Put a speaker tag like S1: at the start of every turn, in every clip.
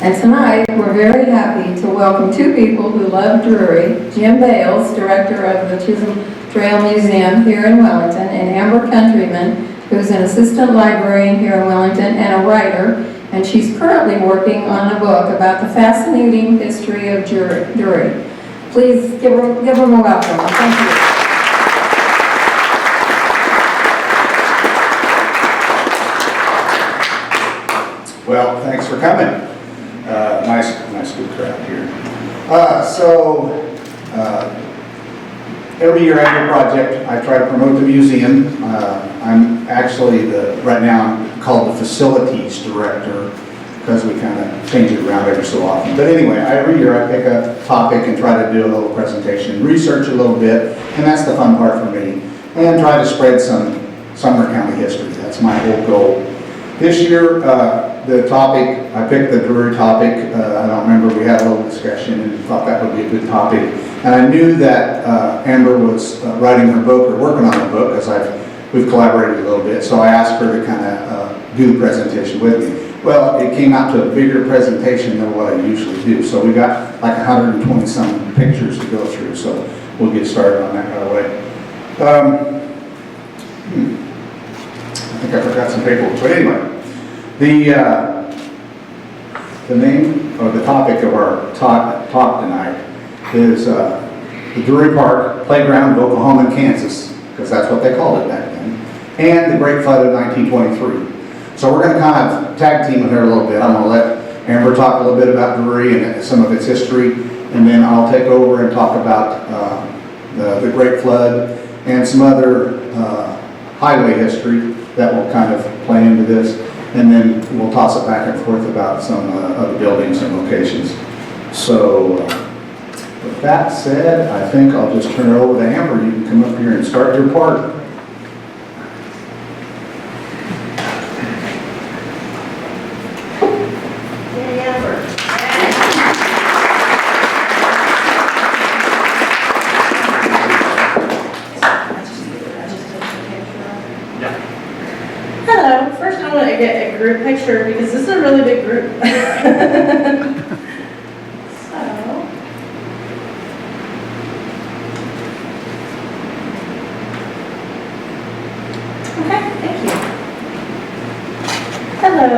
S1: And tonight, we're very happy to welcome two people who love Drury, Jim Bales, director of the Chisholm Trail Museum here in Wellington, and Amber Countryman, who's an assistant librarian here in Wellington and a writer, and she's currently working on a book about the fascinating history of Drury. Please give them a welcome. Thank you.
S2: Well, thanks for coming. Nice good crowd here. Every year I have a project. I try to promote the museum. I'm actually right now I'm called the facilities director because we kind of change it around every so often. But anyway, every year I pick a topic and try to do a little presentation, research a little bit, and that's the fun part for me. And try to spread some Sumner County history. That's my whole goal. This year, the topic, I picked the Drury topic. I don't remember, we had a little discussion and thought that would be a good topic. And I knew that Amber was writing her book or working on her book because we've collaborated a little bit. So I asked her to kind of do the presentation with me. Well, it came out to a bigger presentation than what I usually do. So we got like 120 some pictures to go through. So we'll get started on that right away. I think I forgot some paperwork, but anyway, the name or the topic of our talk tonight is the Drury Park Playground of Oklahoma and Kansas, because that's what they called it back then, and the Great Flood of 1923. So we're going to kind of tag team with her a little bit. I'm going to let Amber talk a little bit about Drury and some of its history, and then I'll take over and talk about the Great Flood and some other highway history that will kind of play into this, and then we'll toss it back and forth about some other buildings and locations. So with that said, I think I'll just turn it over to Amber. You can come up here and start your part.
S3: Group picture because this is a really big group. Okay, thank you. Hello,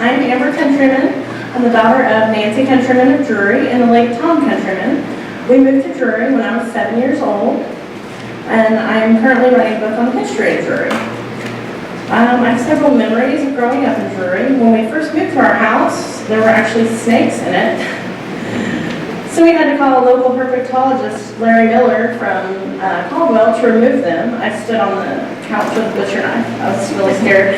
S3: I'm Amber Countryman. I'm the daughter of Nancy Countryman of Drury and the late Tom Countryman. We moved to Drury when I was 7 years old, and I am currently writing a book on the history of Drury. I have several memories of growing up in Drury. When we first moved to our house, there were actually snakes in it. So we had to call a local herpetologist, Larry Miller from Caldwell, to remove them. I stood on the couch with a butcher knife. I was really scared.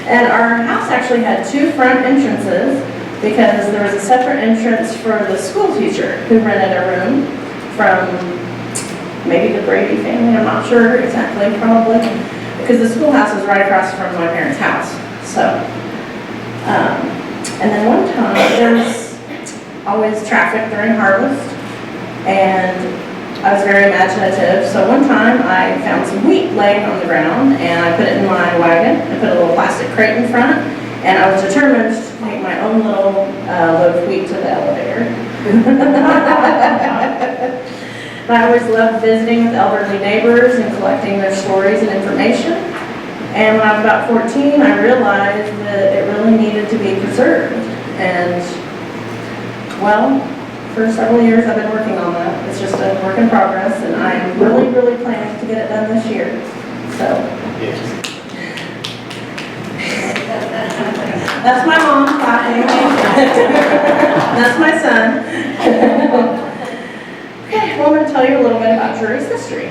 S3: And our house actually had two front entrances because there was a separate entrance for the school teacher who rented a room from maybe the Brady family, I'm not sure exactly, probably, because the schoolhouse is right across from my parents' house. So, and then one time, there was always traffic during harvest, and I was very imaginative. So one time, I found some wheat laying on the ground, and I put it in my wagon. I put a little plastic crate in front, and I was determined to take my own little load of wheat to the elevator. I always loved visiting with elderly neighbors and collecting their stories and information. And when I was about 14, I realized that it really needed to be preserved. And, well, for several years I've been working on that. It's just a work in progress, and I'm really, really planning to get it done this year. So. Yes. That's my mom clapping. That's my son. Okay, well, I'm going to tell you a little bit about Drury's history.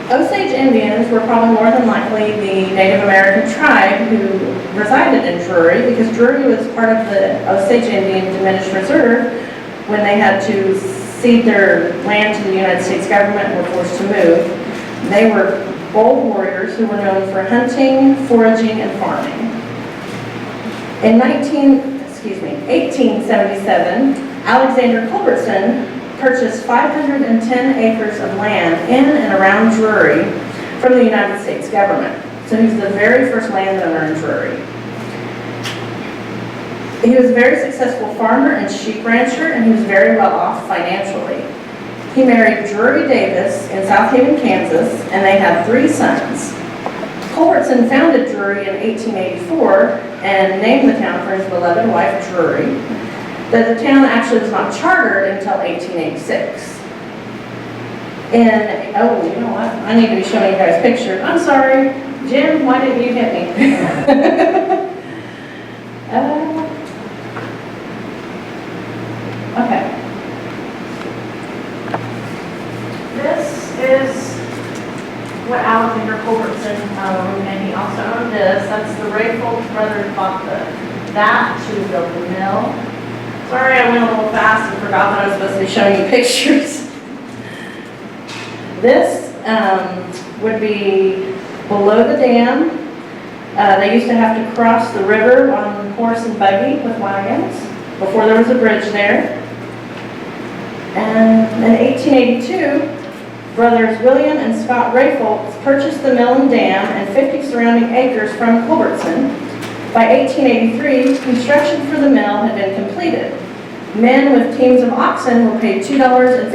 S3: Osage Indians were probably more than likely the Native American tribe who resided in Drury, because Drury was part of the Osage Indian Diminished Reserve when they had to cede their land to the United States government and were forced to move. They were bold warriors who were known for hunting, foraging, and farming. In 1877, Alexander Culbertson purchased 510 acres of land in and around Drury from the United States government. So he was the very first landowner in Drury. He was a very successful farmer and sheep rancher, and he was very well off financially. He married Drury Davis in South Haven, Kansas, and they had 3 sons. Culbertson founded Drury in 1884 and named the town for his beloved wife, Drury. The town actually was not chartered until 1886. And, oh, you know what? I need to be showing you guys pictures. I'm sorry. Jim, why didn't you hit me? Okay. This is what Alexander Culbertson owned, and he also owned this. That's the Rayfold brothers bought that to build the mill. Sorry, I went a little fast and forgot that I was supposed to be showing you pictures. This would be below the dam. They used to have to cross the river on horse and buggy with wagons before there was a bridge there. And in 1882, brothers William and Scott Rayfold purchased the mill and dam and 50 surrounding acres from Culbertson. By 1883, construction for the mill had been completed. Men with teams of oxen were paid $2.50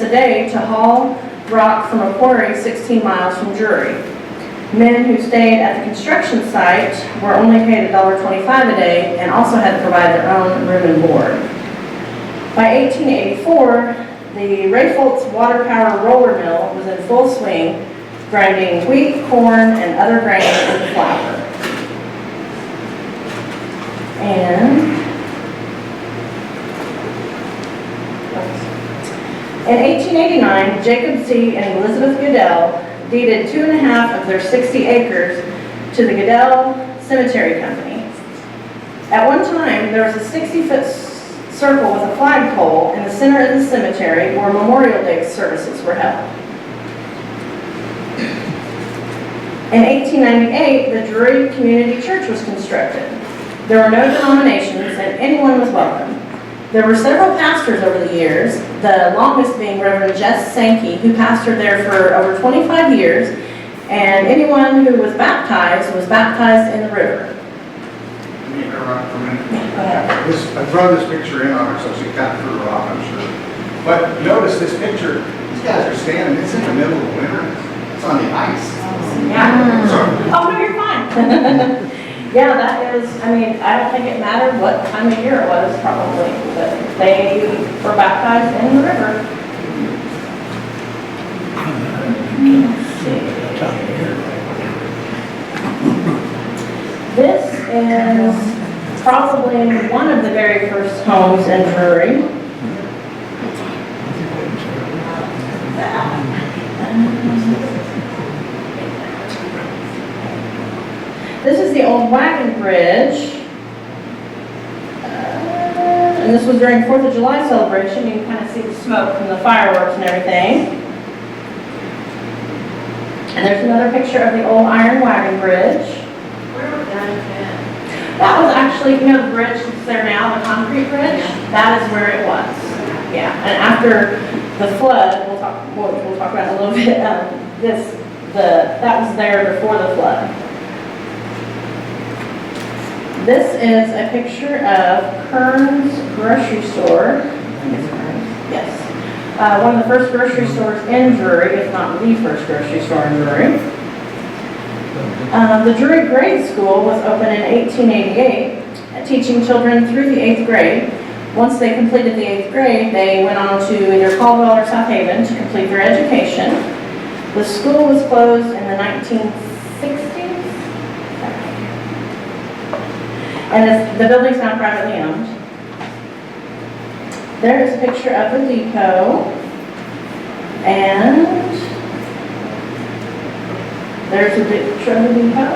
S3: a day to haul rock from a quarry 16 miles from Drury. Men who stayed at the construction site were only paid $1.25 a day and also had to provide their own room and board. By 1884, the Rayfolds water power roller mill was in full swing, grinding wheat, corn, and other grains into flour. And in 1889, Jacob C. and Elizabeth Goodell deeded 2.5 of their 60 acres to the Goodell Cemetery Company. At one time, there was a 60-foot circle with a flagpole in the center of the cemetery where Memorial Day services were held. In 1898, the Drury Community Church was constructed. There were no denominations and anyone was welcome. There were several pastors over the years, the longest being Reverend Jess Sankey, who pastored there for over 25 years, and anyone who was baptized in the river.
S2: Let me interrupt for a minute. I throw this picture in on her so she kind of threw her off, I'm sure. But notice this picture, these guys are standing, it's in the middle of winter. It's on the ice.
S3: Yeah.
S2: Sorry.
S3: Oh, no, you're fine. Yeah, that is, I mean, I don't think it mattered what time of year it was probably, but they were baptized in the river. This is probably one of the very first homes in Drury. This is the old wagon bridge. And this was during 4th of July celebration. You can kind of see the smoke from the fireworks and everything. And there's another picture of the old iron wagon bridge.
S4: Where was that at?
S3: That was actually, you know, the bridge that's there now, the concrete bridge? That is where it was. Yeah, and after the flood, we'll talk about it a little bit, that was there before the flood. This is a picture of Kern's grocery store. Yes. One of the first grocery stores in Drury, if not the first grocery store in Drury. The Drury Grade School was opened in 1888, teaching children through the 8th grade. Once they completed the 8th grade, they went on to either Caldwell or South Haven to complete their education. The school was closed in the 1960s. And the building's now privately owned. There is a picture of the depot. And there's a picture of the depot.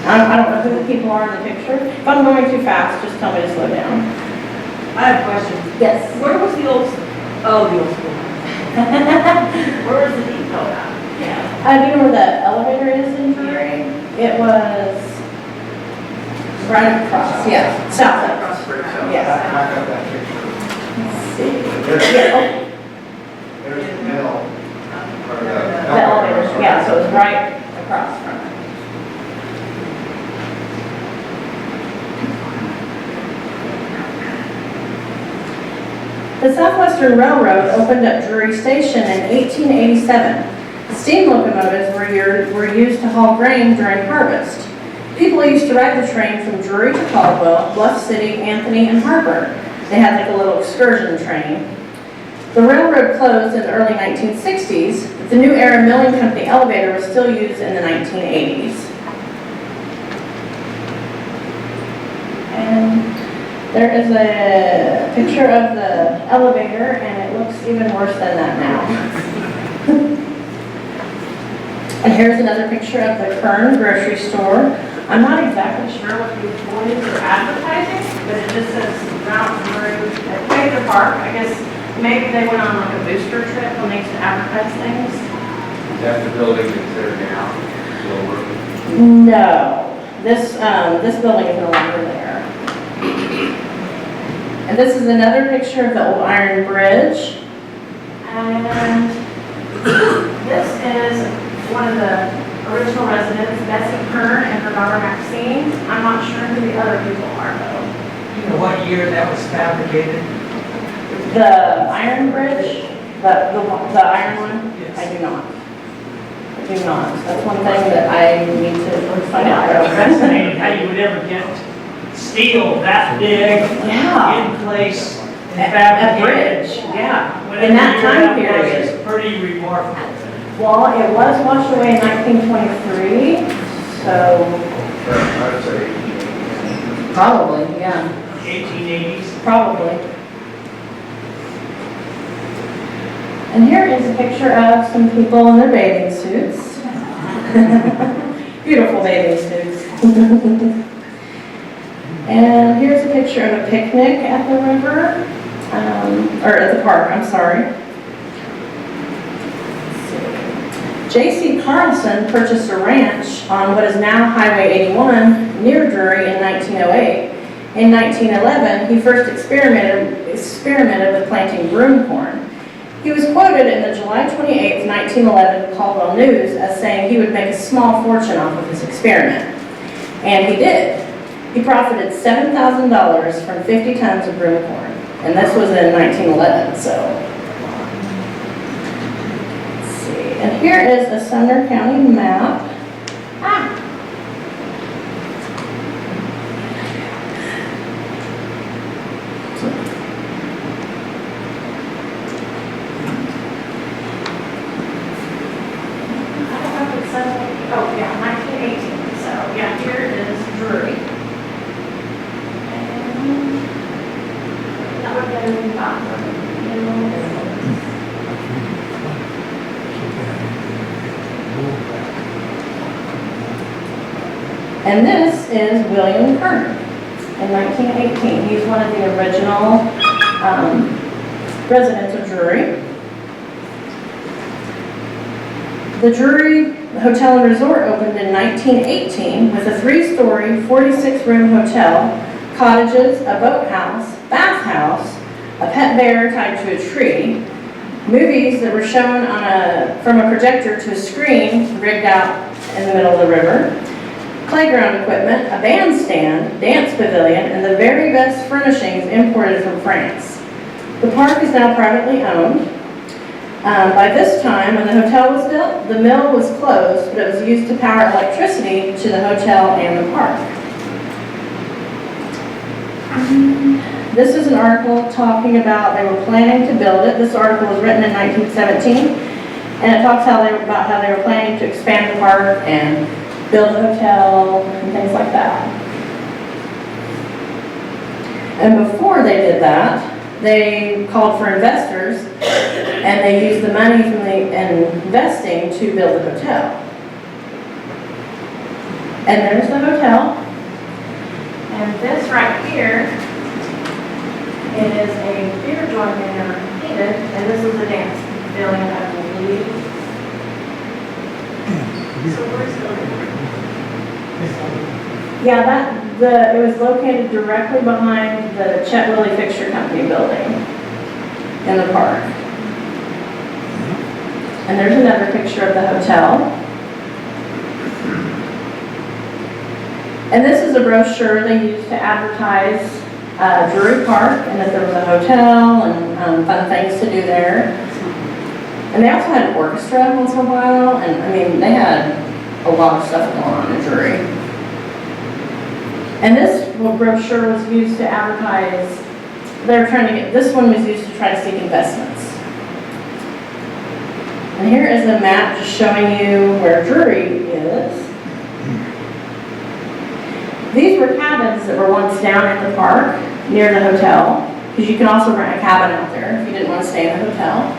S3: I don't know who the people are in the picture. If I'm going too fast, just tell me to slow down.
S4: I have a question.
S3: Yes.
S4: Where was the old, the old school? Where was the depot at? Yeah.
S3: Do you know where the elevator is in Drury? It was right across, yeah, south of.
S4: Across the bridge.
S3: Yes.
S2: Back up that picture.
S3: Let's see.
S2: There's
S3: Yeah,
S2: there's the mill. Or
S3: the elevator, yeah, so it's right across from it. The Southwestern Railroad opened up Drury Station in 1887. Steam locomotives were used to haul grain during harvest. People used to ride the train from Drury to Caldwell, Bluff City, Anthony, and Harper. They had like a little excursion train. The railroad closed in the early 1960s, but the New Era Milling Company elevator was still used in the 1980s. And there is a picture of the elevator, and it looks even worse than that now. And here's another picture of the Kern grocery store. I'm not exactly sure what the employees are advertising, but it just says Mount Drury at Quaker Park. I guess maybe they went on like a booster trip when they used to advertise things.
S5: Is that the building that's there now? Still working?
S3: No, this building is no longer there. And this is another picture of the old iron bridge. And this is one of the original residents, Bessie Kern and her daughter Maxine. I'm not sure who the other people are though.
S6: You know what year that was fabricated?
S3: The iron bridge, the iron one?
S6: Yes.
S3: I do not. I do not. That's one thing that I need to find out.
S6: It's fascinating how you would ever get steel that big
S3: Yeah.
S6: in place and
S3: A
S6: fabricated.
S3: bridge, yeah.
S6: Whatever
S3: In that
S6: year
S3: time
S6: that was,
S3: period.
S6: is pretty remarkable.
S3: Well, it was washed away in 1923, so
S5: I'd say
S3: probably, yeah,
S6: 1880s.
S3: probably. And here is a picture of some people in their bathing suits. Beautiful bathing suits. And here's a picture of a picnic at the river, or at the park, I'm sorry. J.C. Carlson purchased a ranch on what is now Highway 81 near Drury in 1908. In 1911, he first experimented with planting broom corn. He was quoted in the July 28, 1911 Caldwell News as saying he would make a small fortune off of his experiment. And he did. He profited $7,000 from 50 tons of broom corn. And this was in 1911, so. And here is a Sumner County map. I don't know if it says, oh yeah, 1918. So yeah, here is Drury. And that would have been about And this is William Kern in 1918. He's one of the original residents of Drury. The Drury Hotel and Resort opened in 1918 with a 3-story, 46-room hotel, cottages, a boathouse, bathhouse, a pet bear tied to a tree, movies that were shown from a projector to a screen rigged out in the middle of the river, playground equipment, a bandstand, dance pavilion, and the very best furnishings imported from France. The park is now privately owned. By this time, when the hotel was built, the mill was closed, but it was used to power electricity to the hotel and the park. This is an article talking about they were planning to build it. This article was written in 1917, and it talks about how they were planning to expand the park and build a hotel and things like that. And before they did that, they called for investors, and they used the money from the investing to build the hotel. And there's the hotel. And this right here is a beer joint they never completed, and this is a dance pavilion, I believe. So where's the Yeah, it was located directly behind the Chet Willie Fixture Company building in the park. And there's another picture of the hotel. And this is a brochure they used to advertise Drury Park, and that there was a hotel and fun things to do there. And they also had an orchestra once in a while, and I mean, they had a lot of stuff going on in Drury. And this brochure was used to advertise, they were trying to get, this one was used to try to seek investments. And here is a map just showing you where Drury is. These were cabins that were once down at the park near the hotel, because you can also rent a cabin out there if you didn't want to stay in the hotel.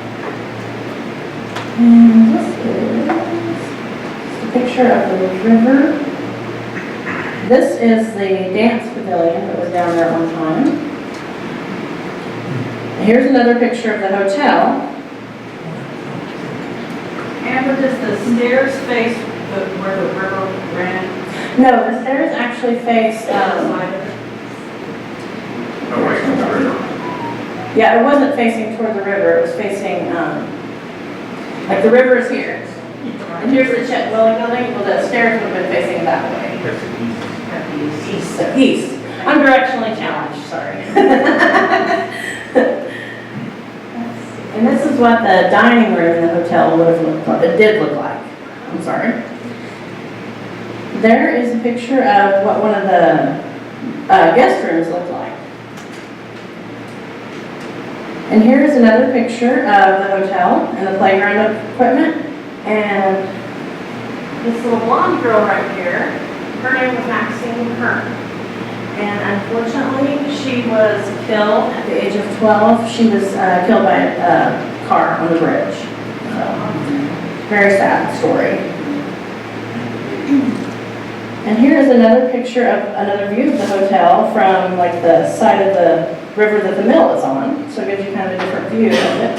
S3: And this is a picture of the river. This is the dance pavilion that was down there at one time. And here's another picture of the hotel.
S4: Amber, does the stairs face where the river ran?
S3: No, the stairs actually face,
S5: Away from the river.
S3: yeah, it wasn't facing toward the river, it was facing, like the river is here. And here's the Chet Willie building, well, the stairs would have been facing that way. East. I'm directionally challenged, sorry. And this is what the dining room in the hotel would have looked like, it did look like. I'm sorry. There is a picture of what one of the guest rooms looked like. And here's another picture of the hotel and the playground equipment. And this little blonde girl right here, her name was Maxine Kern. And unfortunately, she was killed at the age of 12. She was killed by a car on the bridge. So, very sad story. And here is another picture of another view of the hotel from like the side of the river that the mill is on. So it gives you kind of a different view of it.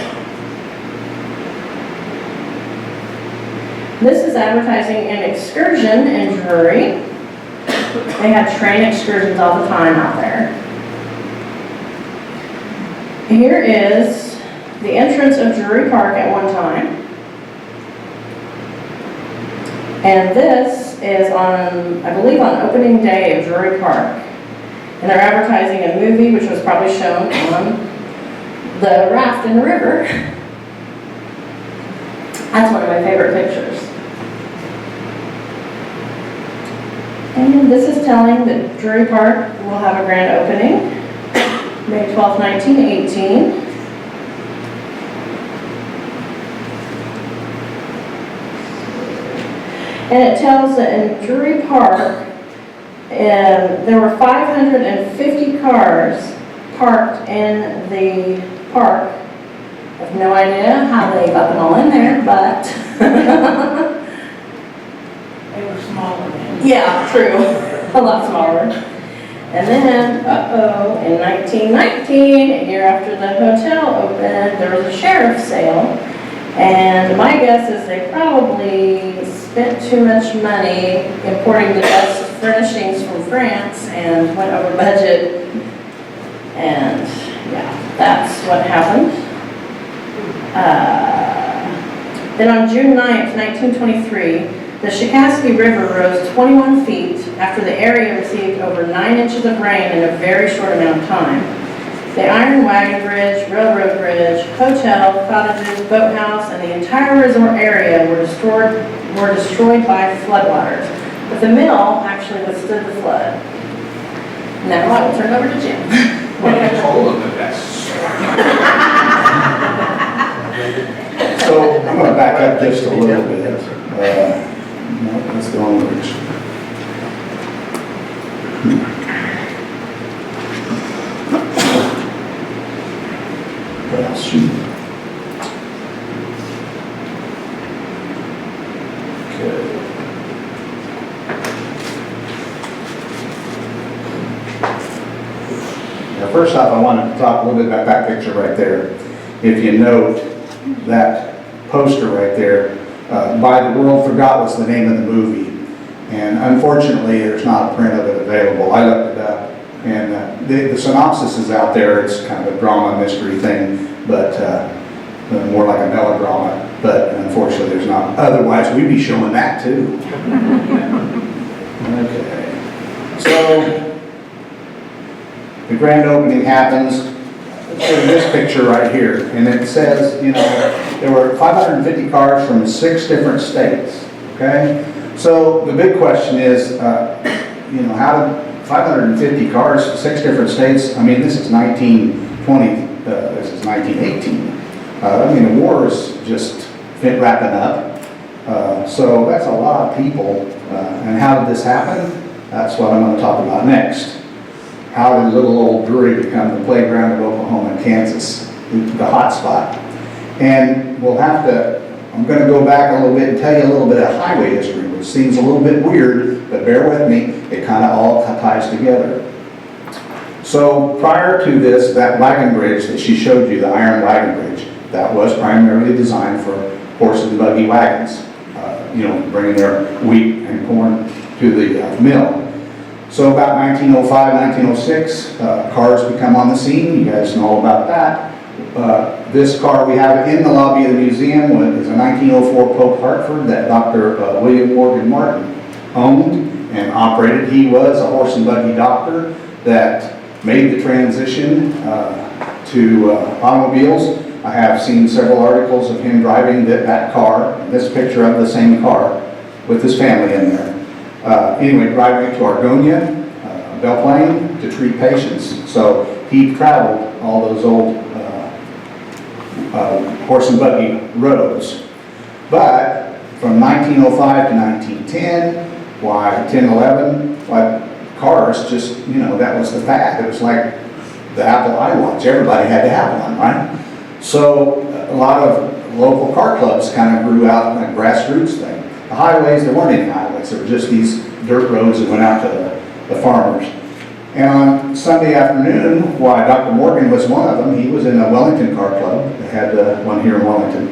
S3: This is advertising an excursion in Drury. They had train excursions all the time out there. Here is the entrance of Drury Park at one time. And this is on, I believe, on opening day of Drury Park. And they're advertising a movie which was probably shown on the raft in the river. That's one of my favorite pictures. And this is telling that Drury Park will have a grand opening, May 12, 1918. And it tells that in Drury Park, there were 550 cars parked in the park. I have no idea how they got them all in there, but
S4: They were smaller then.
S3: yeah, true, a lot smaller. And then, in 1919, a year after the hotel opened, there was a sheriff's sale. And my guess is they probably spent too much money importing the best furnishings from France and went over budget. And yeah, that's what happened. Then on June 9th, 1923, the Chikaskia River rose 21 feet after the area received over 9 inches of rain in a very short amount of time. The iron wagon bridge, railroad bridge, hotel, cottages, boathouse, and the entire resort area were destroyed by floodwaters. But the mill actually withstood the flood. Now I will turn it over to Jim.
S5: Well, you told them that that's.
S2: So I'm going to back up just a little bit. No, that's the wrong direction. Well, shoot. Okay. Now, first off, I want to talk a little bit about that picture right there. If you note that poster right there, By the World Forgot was the name of the movie. And unfortunately, there's not a print of it available. I looked it up. And the synopsis is out there. It's kind of a drama mystery thing, but more like a melodrama. But unfortunately, there's not. Otherwise, we'd be showing that too. Okay. So, the grand opening happens in this picture right here, and it says, you know, there were 550 cars from 6 different states, okay? So the big question is, you know, how did 550 cars from 6 different states, I mean, this is 1920, this is 1918. I mean, the war is just wrapping up. So that's a lot of people. And how did this happen? That's what I'm going to talk about next. How did little old Drury become the playground of Oklahoma and Kansas, the hot spot? And we'll have to, I'm going to go back a little bit and tell you a little bit of highway history, which seems a little bit weird, but bear with me, it kind of all ties together. So prior to this, that wagon bridge that she showed you, the iron wagon bridge, that was primarily designed for horse and buggy wagons, you know, bringing their wheat and corn to the mill. So about 1905, 1906, cars become on the scene. You guys know all about that. This car we have in the lobby of the museum is a 1904 Pope Hartford that Dr. William Morgan Martin owned and operated. He was a horse and buggy doctor that made the transition to automobiles. I have seen several articles of him driving that car, this picture of the same car with his family in there. Anyway, driving it to Argonia, Belle Plaine, to treat patients. So he traveled all those old horse and buggy roads. But from 1905 to 1910, why 10, 11, why cars just, you know, that was the fad. It was like the Apple iWatch. Everybody had to have one, right? So a lot of local car clubs kind of grew out like a grassroots thing. The highways, there weren't any highways. There were just these dirt roads that went out to the farmers. And on Sunday afternoon, why Dr. Morgan was one of them, he was in a Wellington car club. They had one here in Wellington.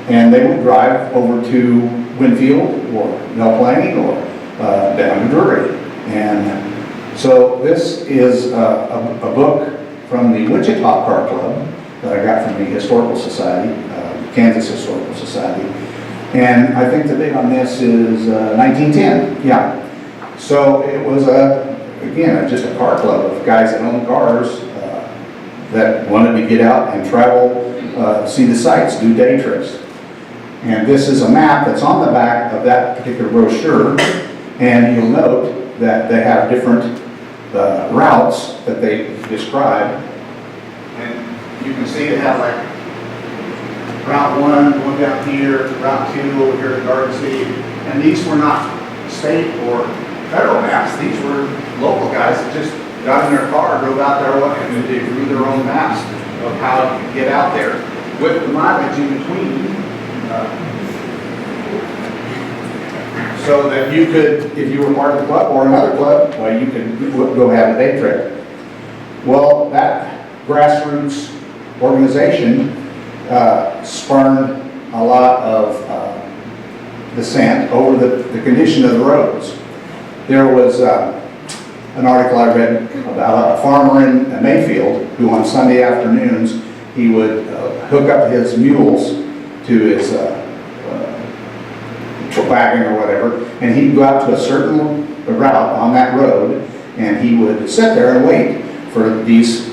S2: And they would drive over to Winfield or Belle Plaine or down to Drury. And so this is a book from the Wichita Car Club that I got from the Historical Society, Kansas Historical Society. And I think the date on this is 1910, yeah. So it was, again, just a car club of guys that owned cars that wanted to get out and travel, see the sights, do day trips. And this is a map that's on the back of that particular brochure, and you'll note that they have different routes that they describe. And you can see it has like Route 1 going down here, Route 2 over here to Garden City, and these were not state or federal maps. These were local guys that just got in their car, drove out there, and they drew their own maps of how to get out there with the mileage in between, so that you could, if you were part of the club or another club, well, you could go have a day trip. Well, that grassroots organization spurned a lot of dissent over the condition of the roads. There was an article I read about a farmer in Mayfield who on Sunday afternoons he would hook up his mules to his wagon or whatever, and he'd go out to a certain route on that road, and he would sit there and wait for these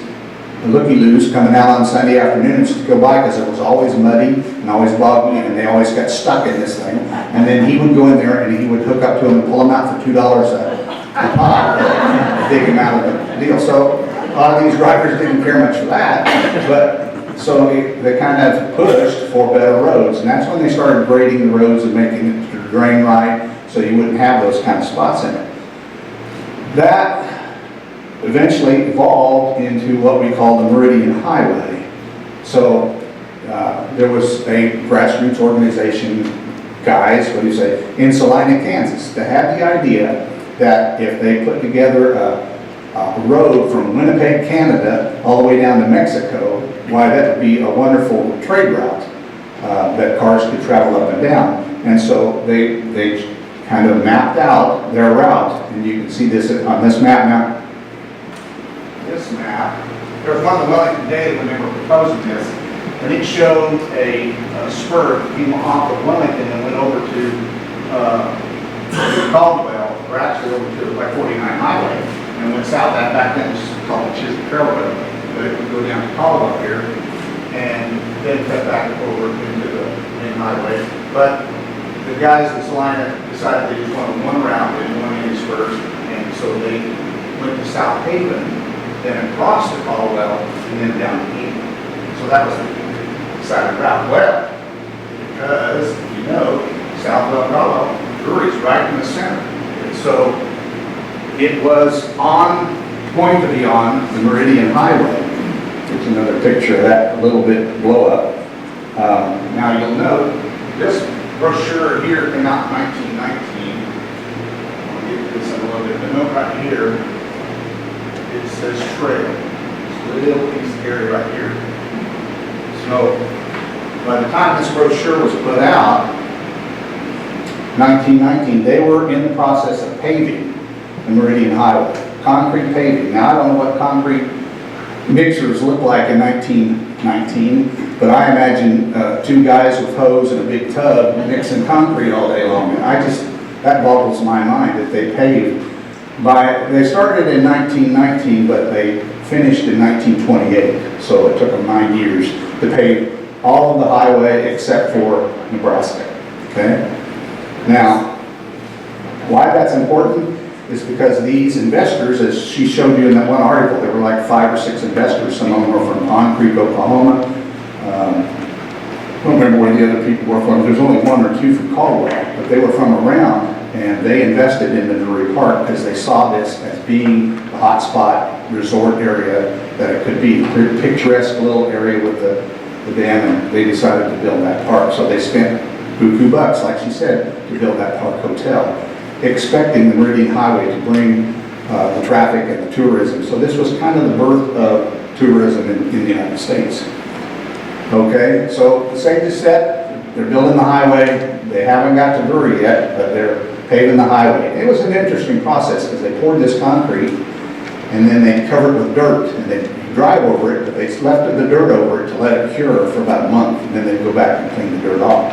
S2: looky-loos coming out on Sunday afternoons to go by, because it was always muddy and always boggy, and they always got stuck in this thing. And then he would go in there and he would hook up to them and pull them out for $2 a pop, dig them out of the deal. So a lot of these drivers didn't care much for that, but so they kind of pushed for better roads, and that's when they started grading the roads and making it to drain right, so you wouldn't have those kind of spots in it. That eventually evolved into what we call the Meridian Highway. So there was a grassroots organization, guys, what do you say, in Salina, Kansas, that had the idea that if they put together a road from Winnipeg, Canada, all the way down to Mexico, why that would be a wonderful trade route that cars could travel up and down. And so they kind of mapped out their route, and you can see this on this map now. This map, there was one of the Wellington data when they were proposing this, and it showed a spur that came off of Wellington and went over to Caldwell, or actually over to like 49 Highway. and went south. That back then was called the Chisholm Trail Road, but it would go down to Caldwell here, and then cut back over into the main highway. But the guys that's lined up decided they just wanted one route, they didn't want any spurs, and so they went to South Haven, then across to Caldwell, and then down to Eden. So that was the decided route. Well, because, you know, Southwell Caldwell, Drury's right in the center. And so it was going to be on the Meridian Highway. Here's another picture of that, a little bit blow up. Now you'll note this brochure here came out in 1919. I'll get this in a little bit, but note right here, it says trail. It's a little piece of area right here. So by the time this brochure was put out, 1919, they were in the process of paving the Meridian Highway, concrete paving. Now I don't know what concrete mixers looked like in 1919, but I imagine two guys with hose and a big tub mixing concrete all day long. And that boggles my mind that they paved they started in 1919, but they finished in 1928. So it took them 9 years to pave all of the highway except for Nebraska, okay? Now, why that's important is because these investors, as she showed you in that one article, there were like 5 or 6 investors. Some of them were from Pond Creek, Oklahoma. I don't remember where the other people were from. There's only 1 or 2 from Caldwell, but they were from around, and they invested in the Drury Park because they saw this as being the hotspot resort area that it could be. A picturesque little area with the dam, and they decided to build that park. So they spent buku bucks, like she said, to build that park hotel, expecting the Meridian Highway to bring the traffic and the tourism. So this was kind of the birth of tourism in the United States. Okay, so the stage is set. They're building the highway. They haven't got to Drury yet, but they're paving the highway. It was an interesting process because they poured this concrete and then they covered it with dirt, and they drive over it, but they left the dirt over it to let it cure for about a month, and then they'd go back and clean the dirt off.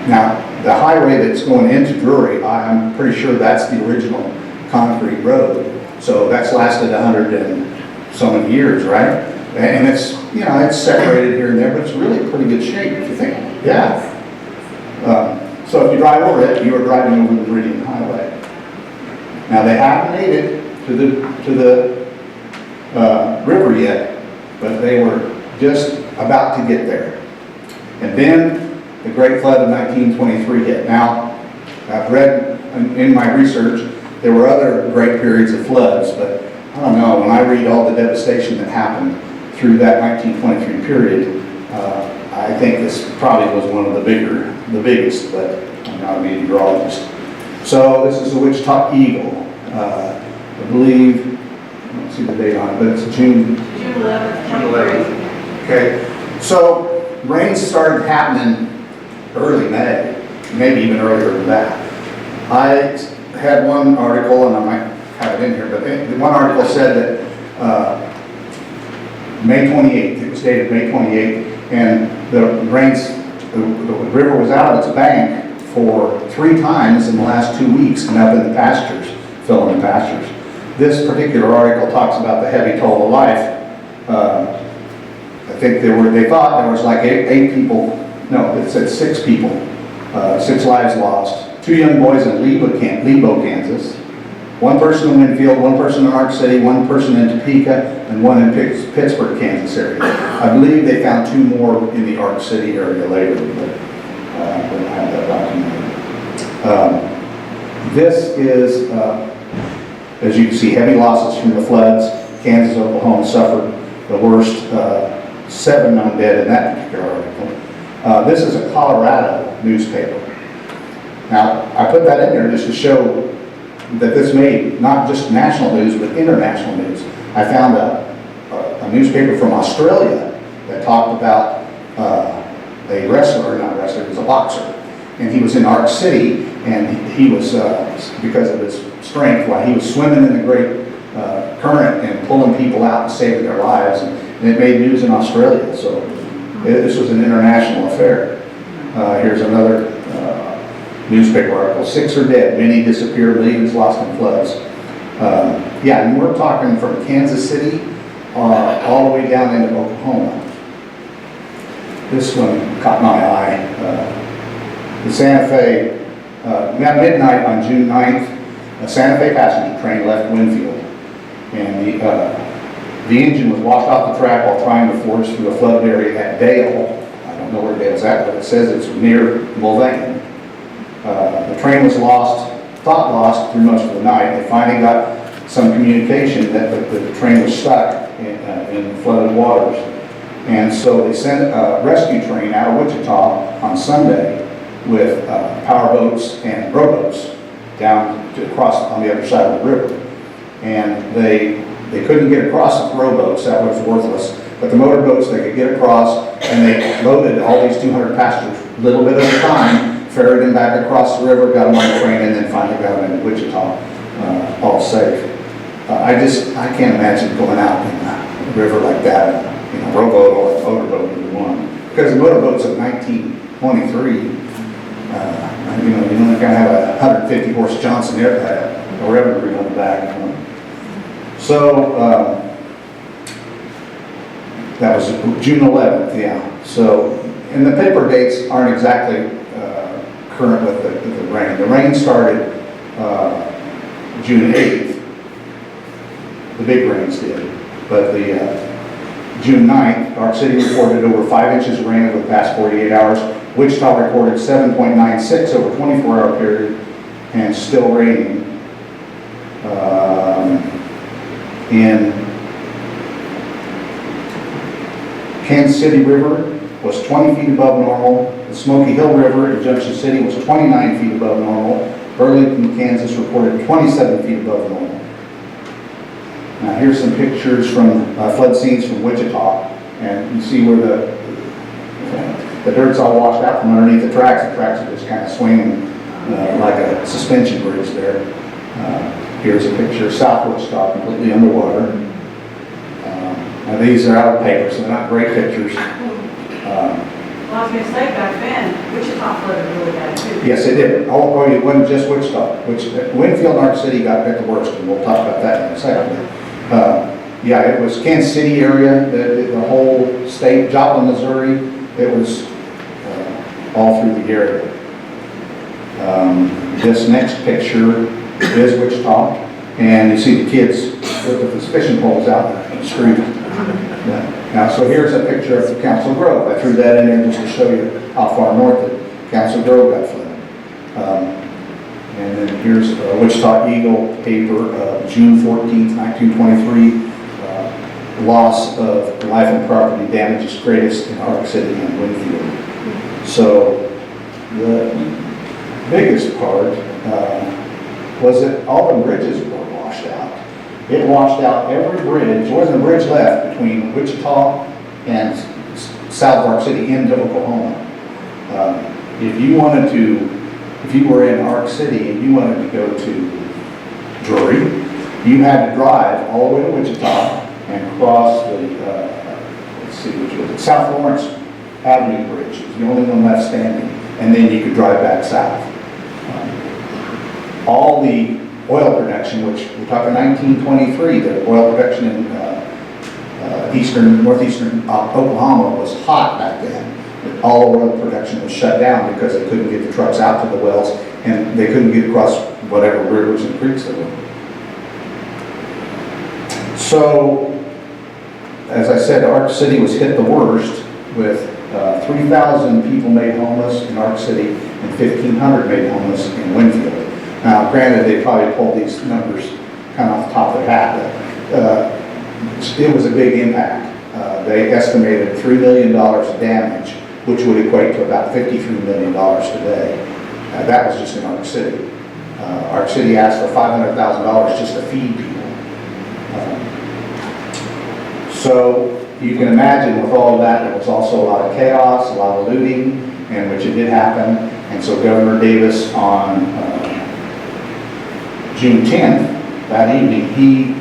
S2: Now, the highway that's going into Drury, I'm pretty sure that's the original concrete road. So that's lasted 100 and so many years, right? And it's, you know, it's separated here and there, but it's really pretty good shape if you think. Yeah. So if you drive over it, you are driving over the Meridian Highway. Now they haven't made it to the river yet, but they were just about to get there. And then the Great Flood of 1923 hit. Now, I've read in my research, there were other great periods of floods, but I don't know, when I read all the devastation that happened through that 1923 period, I think this probably was one of the biggest, but I'm not a meteorologist. So this is the Wichita Eagle. I believe, I don't see the date on it, but it's June
S4: 11th,
S2: 11th. Okay, so rains started happening early May, maybe even earlier than that. I had one article, and I might have it in here, but the one article said that May 28th, it was dated May 28th, and the rains, the river was out of its bank for 3 times in the last 2 weeks and up in the pastures, filling the pastures. This particular article talks about the heavy toll of life. I think they thought there was like 8 people, no, it said 6 people, 6 lives lost. 2 young boys in Lebo, Kansas. 1 person in Winfield, 1 person in Ark City, 1 person in Topeka, and 1 in Pittsburgh, Kansas area. I believe they found 2 more in the Ark City area later, but I don't have that documented. This is, as you can see, heavy losses from the floods. Kansas, Oklahoma suffered the worst, 7 known dead in that particular article. This is a Colorado newspaper. Now, I put that in there just to show that this made not just national news, but international news. I found a newspaper from Australia that talked about a wrestler, not a wrestler, he was a boxer. And he was in Ark City, and he was, because of his strength, while he was swimming in the great current and pulling people out and saving their lives, and it made news in Australia. So this was an international affair. Here's another newspaper article. 6 are dead, many disappeared, millions lost in floods. Yeah, and we're talking from Kansas City all the way down into Oklahoma. This one caught my eye. The Santa Fe, at midnight on June 9th, a Santa Fe passenger train left Winfield, and the engine was washed off the track while trying to forge through a flooded area at Dale. I don't know where Dale's at, but it says it's near Mulvane. The train was thought lost through most of the night. They finally got some communication that the train was stuck in flooded waters. And so they sent a rescue train out of Wichita on Sunday with power boats and rowboats down to cross on the other side of the river. And they couldn't get across the rowboats, that was worthless. But the motorboats, they could get across, and they loaded all these 200 passengers a little bit at a time, ferried them back across the river, got them on the train, and then finally got them into Wichita, all safe. I can't imagine going out in a river like that, in a rowboat or a motorboat, either one. Because the motorboats of 1923, you only kind of have a 150 horse Johnson or Evergreen on the back. So that was June 11th, yeah. So, and the paper dates aren't exactly current with the rain. The rain started June 8th. The big rains did. But the June 9th, Ark City reported over 5 inches of rain over the past 48 hours. Wichita recorded 7.96 over a 24-hour period, and still raining. In Kansas City River was 20 feet above normal. The Smoky Hill River in Junction City was 29 feet above normal. Burlington, Kansas reported 27 feet above normal. Now here's some pictures from flood scenes from Wichita, and you see where the dirt's all washed out from underneath the tracks. The tracks are just kind of swinging like a suspension bridge there. Here's a picture of South Wichita completely underwater. Now these are out of paper, so they're not great pictures.
S4: Well, I was going to say, back then, Wichita flooded really bad too.
S2: Yes, it did. Oh, it wasn't just Wichita. Winfield and Ark City got hit the worst, and we'll talk about that in a second. Yeah, it was Kansas City area, the whole state, Joplin, Missouri. It was all through the area. This next picture is Wichita, and you see the kids with the fishing poles out in the street. Now, so here's a picture of Council Grove. I threw that in there just to show you how far north that Council Grove got flooded. And then here's Wichita Eagle paper, June 14th, 1923. Loss of life and property damage is greatest in Ark City and Winfield. So the biggest part was that all the bridges were washed out. It washed out every bridge. There wasn't a bridge left between Wichita and South Ark City into Oklahoma. If you were in Ark City and you wanted to go to Drury, you had to drive all the way to Wichita and cross the, let's see, which was it, South Lawrence Avenue Bridge. It was the only one left standing. And then you could drive back south. All the oil production, which we're talking 1923, the oil production in northeastern Oklahoma was hot back then. All oil production was shut down because they couldn't get the trucks out to the wells, and they couldn't get across whatever rivers and creeks there were. So, as I said, Ark City was hit the worst with 3,000 people made homeless in Ark City and 1,500 made homeless in Winfield. Now, granted, they probably pulled these numbers kind of off the top of their hat, but it was a big impact. They estimated $3 million damage, which would equate to about $53 million today. That was just in Ark City. Ark City asked for $500,000 just to feed people. So you can imagine with all of that, there was also a lot of chaos, a lot of looting, and which it did happen. And so Governor Davis on June 10th, that evening, he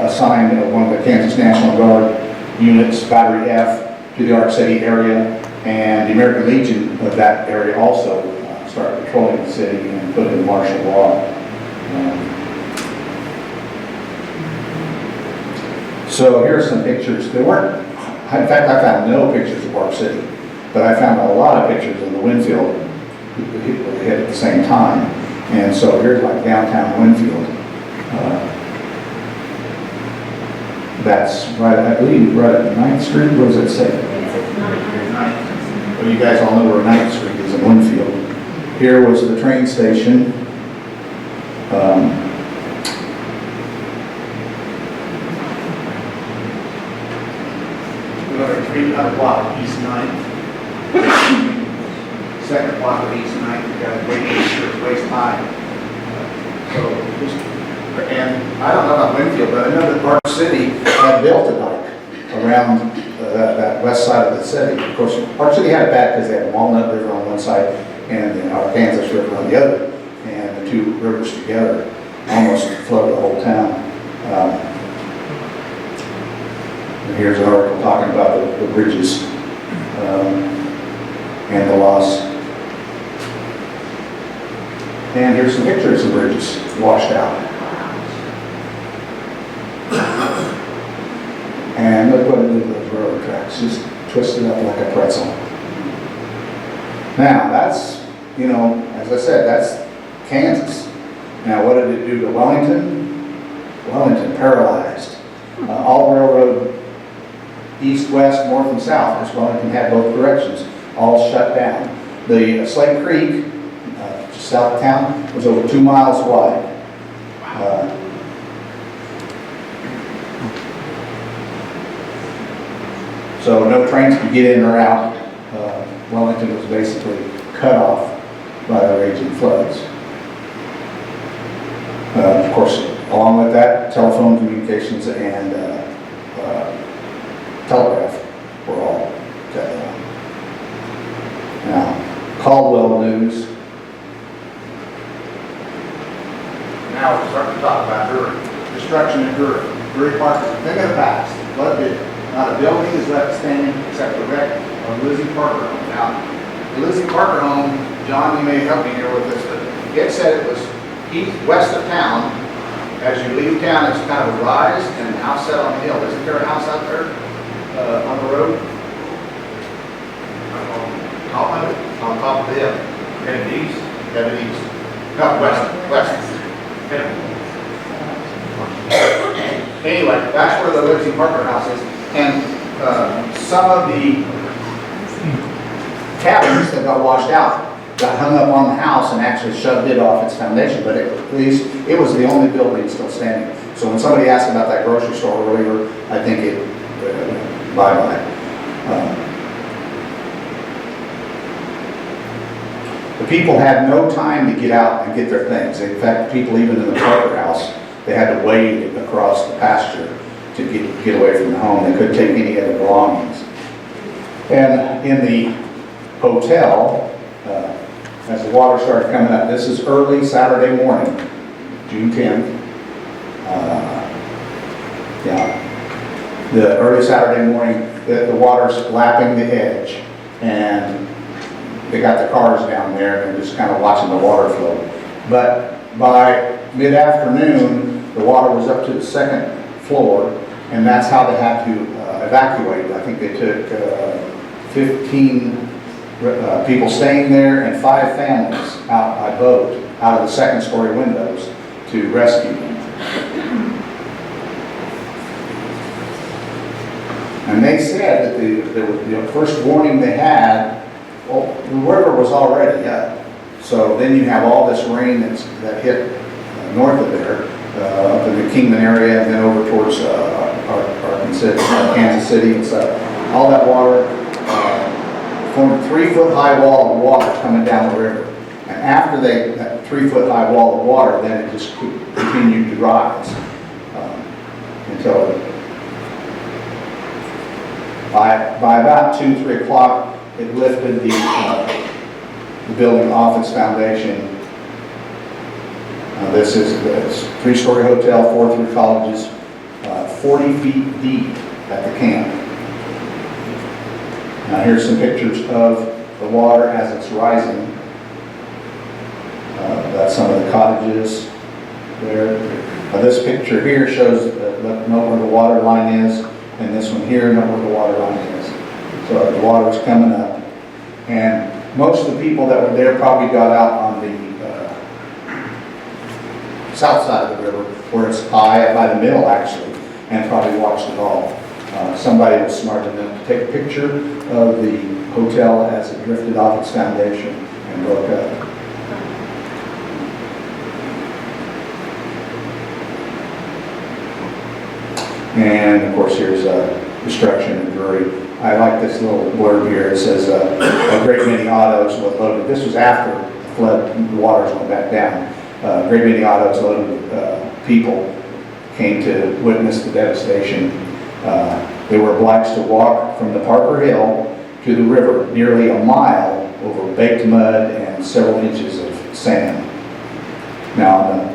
S2: assigned one of the Kansas National Guard units, Battery F, to the Ark City area, and the American Legion of that area also started patrolling the city and put in martial law. So here's some pictures. There weren't, in fact, I found no pictures of Park City, but I found a lot of pictures of the Winfield hit at the same time. And so here's like downtown Winfield. That's right, I believe, right at 9th Street. What does it say? Well, you guys all know where 9th Street is in Winfield. Here was the train station.
S7: Another 300 block East 9th. Second block of East 9th, you got waist high. So just, and I don't know about Winfield, but I know that Park City had built a dike around that west side of the city. Of course, Park City had it bad because they had Walnut River on one side and the Arkansas River on the other, and the two rivers together almost flooded the whole town. And here's an article talking about the bridges and the loss. And here's some pictures of bridges washed out. And look what it did to those railroad tracks, just twisted up like a pretzel. Now that's, you know, as I said, that's Kansas. Now what did it do to Wellington? Wellington paralyzed. All railroad, east, west, north, and south, because Wellington had both directions, all shut down. The Slate Creek, just south of town, was over 2 miles wide. So no trains could get in or out. Wellington was basically cut off by the raging floods. Of course, along with that, telephone communications and telegraph were all cut down. Now, Caldwell News. now we're starting to talk about Drury. Destruction in Drury. Drury Park is a thing of the past. Flood did. Not a building is left standing except the wreck of Lizzie Parker home. Now, the Lizzie Parker home, John, you may help me here with this, but it said it was west of town. As you leave town, it's kind of a rise and a house set on the hill. Isn't there a house out there on the road? On top of the hill. Headed east? Headed east. No, west. Anyway, that's where the Lizzie Parker house is. And some of the cabins that got washed out got hung up on the house and actually shoved it off its foundation, but at least it was the only building still standing. So when somebody asked about that grocery store earlier, I think it bye-bye. The people had no time to get out and get their things. In fact, people even in the Parker house, they had to wade across the pasture to get away from the home. They couldn't take any of their belongings. And in the hotel, as the water started coming up, this is early Saturday morning, June 10th. The early Saturday morning, the water's lapping the edge, and they got the cars down there and they're just kind of watching the water flow. But by mid-afternoon, the water was up to the second floor, and that's how they had to evacuate. I think they took 15 people staying there and 5 families out by boat out of the second-story windows to rescue them. And they said that the first warning they had, well, the river was already up. So then you have all this rain that hit north of there, up in the Kingman area, and then over towards Kansas City and stuff. All that water formed a 3-foot-high wall of water coming down the river. And after that 3-foot-high wall of water, then it just continued to rise until by about 2-3 o'clock, it lifted the building off its foundation. This is a 3-story hotel, 4 colleges, 40 feet deep at the camp. Now here's some pictures of the water as it's rising. That's some of the cottages there. This picture here shows the note where the water line is, and this one here, note where the water line is. So the water's coming up. And most of the people that were there probably got out on the south side of the river, where it's high by the mill actually, and probably watched it all. Somebody was smart enough to take a picture of the hotel as it drifted off its foundation and broke up. And of course, here's destruction in Drury. I like this little blurb here. It says a great many autos were loaded. This was after the flood, the waters went back down. A great many autos loaded with people came to witness the devastation. They were obliged to walk from the Parker Hill to the river, nearly a mile over baked mud and several inches of sand. Now on the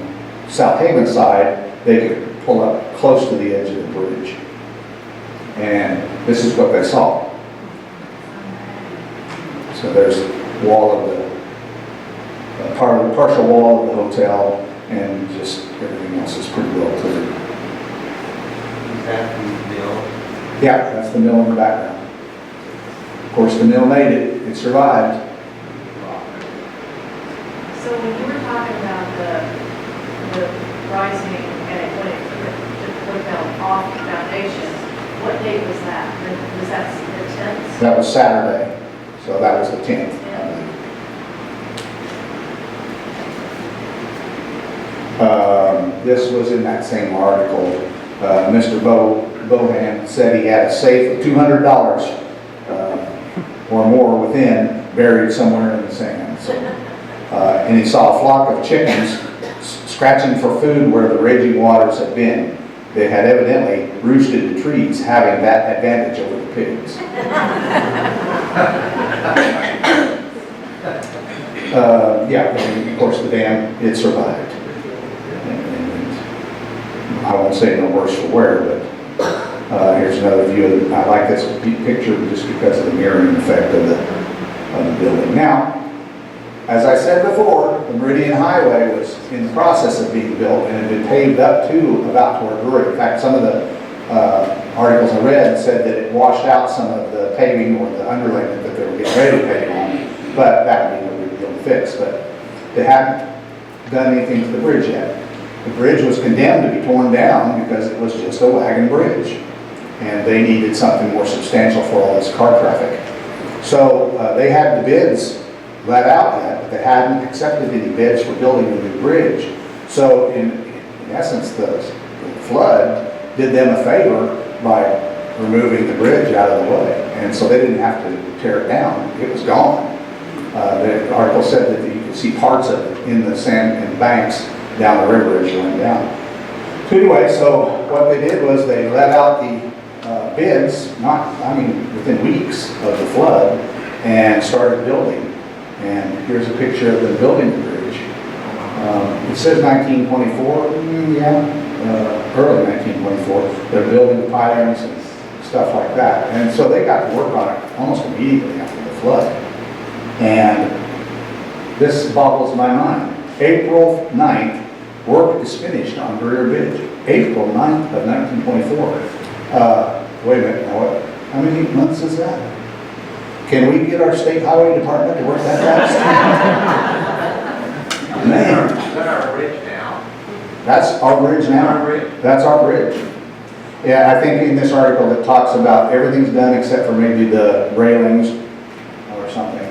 S7: South Haven side, they could pull up close to the edge of the bridge. And this is what they saw. So there's the wall of the, partial wall of the hotel, and just everything else is pretty well cleared.
S5: Is that the mill?
S7: Yeah, that's the mill in the background. Of course, the mill made it. It survived.
S4: So when you were talking about the rising and when it fell off the foundation, what date was that? Was that the 10th?
S7: That was Saturday, so that was the 10th. This was in that same article. Mr. Bohan said he had a safe of $200 or more within, buried somewhere in the sand. So, and he saw a flock of chickens scratching for food where the raging waters had been. They had evidently roosted in trees, having that advantage over the pigs. Yeah, and of course the dam, it survived. I won't say no worse for wear, but here's another view of I like this picture just because of the mirroring effect of the building. Now, as I said before, the Meridian Highway was in the process of being built and had been paved up to about toward Drury. In fact, some of the articles I read said that it washed out some of the paving or the underlayment that they were getting ready to pave on, but that would be no big deal to fix. But they hadn't done anything to the bridge yet. The bridge was condemned to be torn down because it was just a wagon bridge, and they needed something more substantial for all this car traffic. So they had the bids let out yet, but they hadn't accepted any bids for building a new bridge. So in essence, the flood did them a favor by removing the bridge out of the way, and so they didn't have to tear it down. It was gone. The article said that you could see parts of it in the sand and banks down the river as you went down. So anyway, so what they did was they let out the bids, within weeks of the flood, and started building. And here's a picture of them building the bridge. It says 1924, early 1924. They're building the pilings and stuff like that. And so they got to work on it almost immediately after the flood. And this boggles my mind. April 9th, work is finished on Drury Bridge. April 9th of 1924. Wait a minute, now what? How many months is that? Can we get our state highway department to work that fast? Man,
S5: Is that our bridge now?
S7: that's our bridge now.
S5: Our bridge?
S7: That's our bridge. Yeah, I think in this article it talks about everything's done except for maybe the railings or something.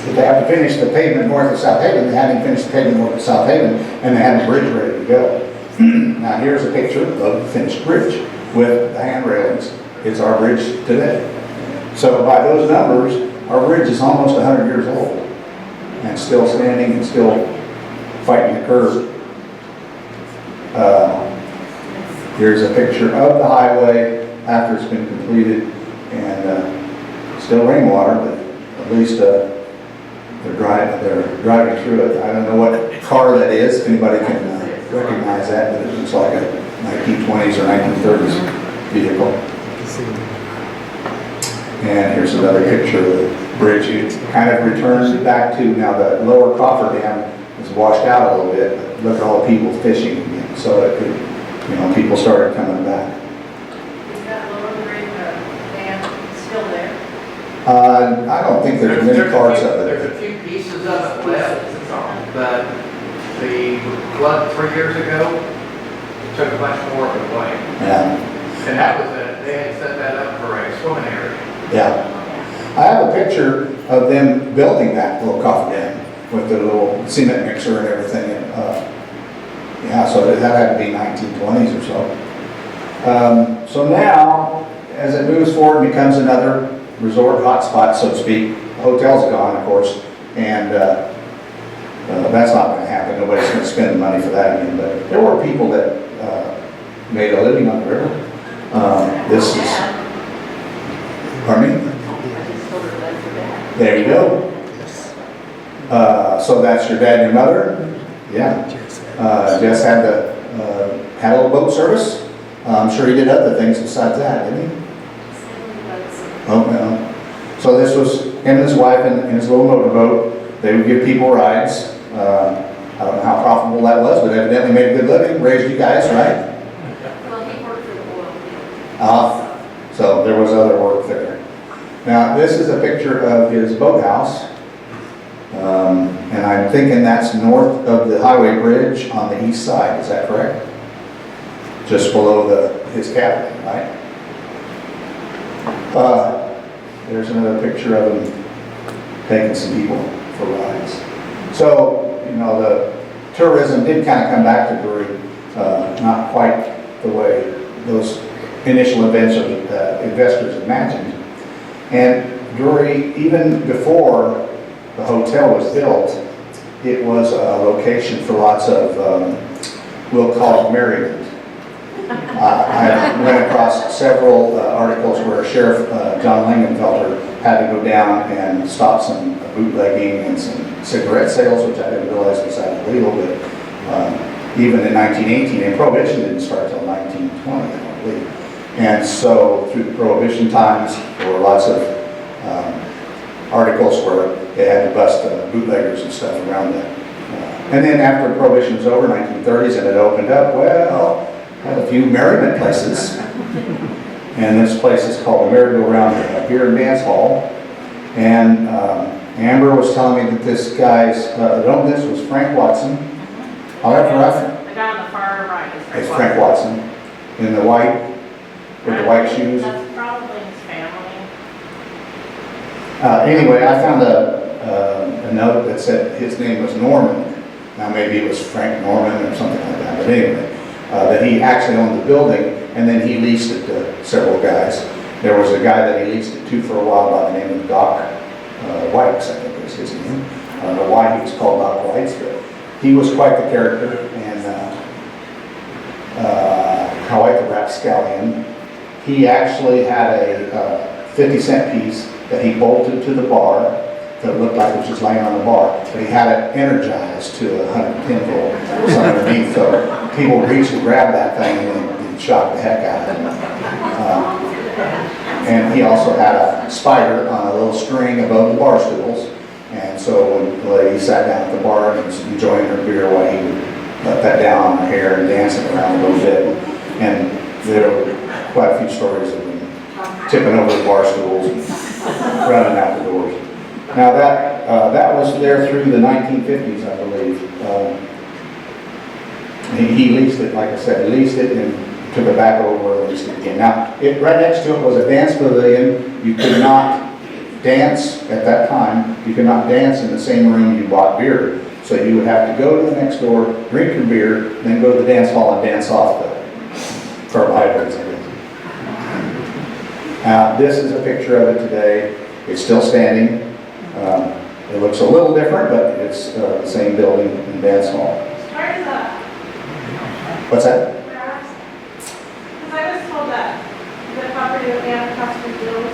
S7: If they have to finish the pavement north of South Haven, they hadn't finished the pavement north of South Haven, and they had the bridge ready to go. Now here's a picture of the finished bridge with the hand railings. It's our bridge today. So by those numbers, our bridge is almost 100 years old and still standing and still fighting the curve. Here's a picture of the highway after it's been completed, and still rainwater, but at least they're driving through it. I don't know what car that is, if anybody can recognize that, but it looks like a 1920s or 1930s vehicle. And here's another picture of the bridge. It kind of returns back to, now the lower coffer dam is washed out a little bit, but look at all the people fishing again.
S2: so it could, people started coming back.
S4: Is that lower grade dam still there?
S2: I don't think there's many parts of it.
S5: There's a few pieces of it left, but the flood 3 years ago took much more of it away.
S2: Yeah,
S5: And that was they had set that up for a swimming area.
S2: yeah. I have a picture of them building that little coffee dam with the little cement mixer and everything. Yeah, so that had to be 1920s or so. So now, as it moves forward, it becomes another resort hotspot, so to speak. The hotel's gone, of course, and that's not going to happen. Nobody's going to spend the money for that again. But there were people that made a living on the river. This is, pardon me?
S4: I just told her that's for that.
S2: There you go. So that's your dad and your mother? Yeah. Jess had had a little boat service. I'm sure he did other things besides that, didn't he? Oh, no. So this was him and his wife in his little motorboat. They would give people rides. I don't know how profitable that was, but evidently made a good living. Raised you guys, right?
S4: Well, he worked for the oil field.
S2: So there was other work there. Now, this is a picture of his boathouse. And I'm thinking that's north of the highway bridge on the east side. Is that correct? Just below his cabin, right? There's another picture of him taking some people for rides. So, the tourism did kind of come back to Drury, not quite the way those initial investors imagined. And Drury, even before the hotel was built, it was a location for lots of, we'll call it merriment. I went across several articles where Sheriff John Langenfelter had to go down and stop some bootlegging and some cigarette sales, which I didn't realize was that illegal, but even in 1918, and Prohibition didn't start until 1920, I don't believe. And so through the Prohibition times, there were lots of articles where they had to bust bootleggers and stuff around that. And then after Prohibition was over, 1930s, and it opened up, well, had a few merriment places. And this place is called the Merry-Go-Round Beer and Dance Hall. And Amber was telling me that this guy's, this was Frank Watson. However,
S8: The guy on the far right is
S2: it's Frank Watson in the white, with the white shoes.
S8: That's probably his family.
S2: Anyway, I found a note that said his name was Norman. Now maybe it was Frank Norman or something like that, but anyway, that he actually owned the building, and then he leased it to several guys. There was a guy that he leased it to for a while by the name of Doc Whites, I think was his name. I don't know why he was called Doc Whites, but he was quite the character, and quite the rapscallion. He actually had a 50-cent piece that he bolted to the bar that looked like it was just laying on the bar, but he had it energized to 110 volt underneath, so people reached to grab that thing and shocked the heck out of him. And he also had a spider on a little string above the bar stools, and so when the lady sat down at the bar and was enjoying her beer, while he would let that down on her hair and dancing around a little bit. And there were quite a few stories of him tipping over the bar stools and running out the doors. Now that was there through the 1950s, I believe. He leased it, like I said, he leased it and took it back over and leased it again. Now, right next to it was a dance pavilion. You could not dance at that time. You could not dance in the same room you bought beer. So you would have to go to the next door, drink your beer, then go to the dance hall and dance off the carbohydrates. This is a picture of it today. It's still standing. It looks a little different, but it's the same building and dance hall.
S8: Where is that?
S2: What's that?
S8: Because I was told that the property that we have across the fields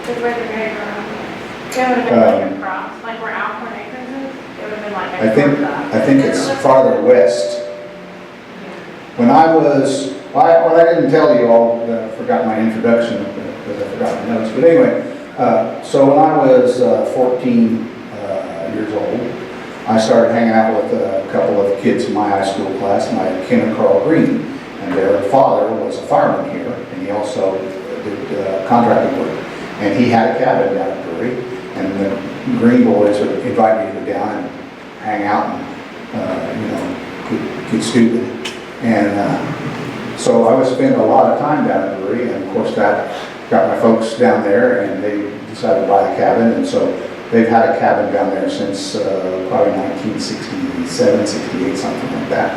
S8: is where the merry-go-round is. It would have been like across, like where Alcorn Acres is. It would have been like
S2: I think it's farther west. When I was, well, I didn't tell you all, I forgot my introduction because I forgot my notes. But anyway, so when I was 14 years old, I started hanging out with a couple of kids in my high school class, and I had Ken and Carl Green, and their father was a fireman here, and he also did contracting work. And he had a cabin down at Drury, and the Green boys would invite me to go down and hang out and, get stupid. And so I would spend a lot of time down at Drury, and of course that got my folks down there, and they decided to buy a cabin, and so they've had a cabin down there since probably 1967, 68, something like that.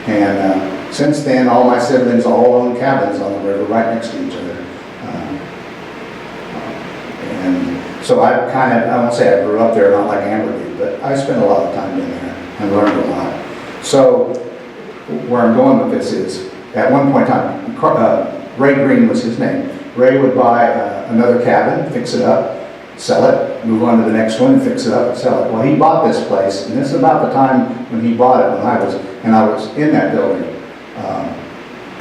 S2: And since then, all my siblings all own cabins on the river right next to each other. And so I won't say I grew up there, not like Amber did, but I spent a lot of time in there and learned a lot. So where I'm going with this is, at one point in time, Ray Green was his name. Ray would buy another cabin, fix it up, sell it, move on to the next one and fix it up and sell it. Well, he bought this place, and this is about the time when he bought it, when I was in that building.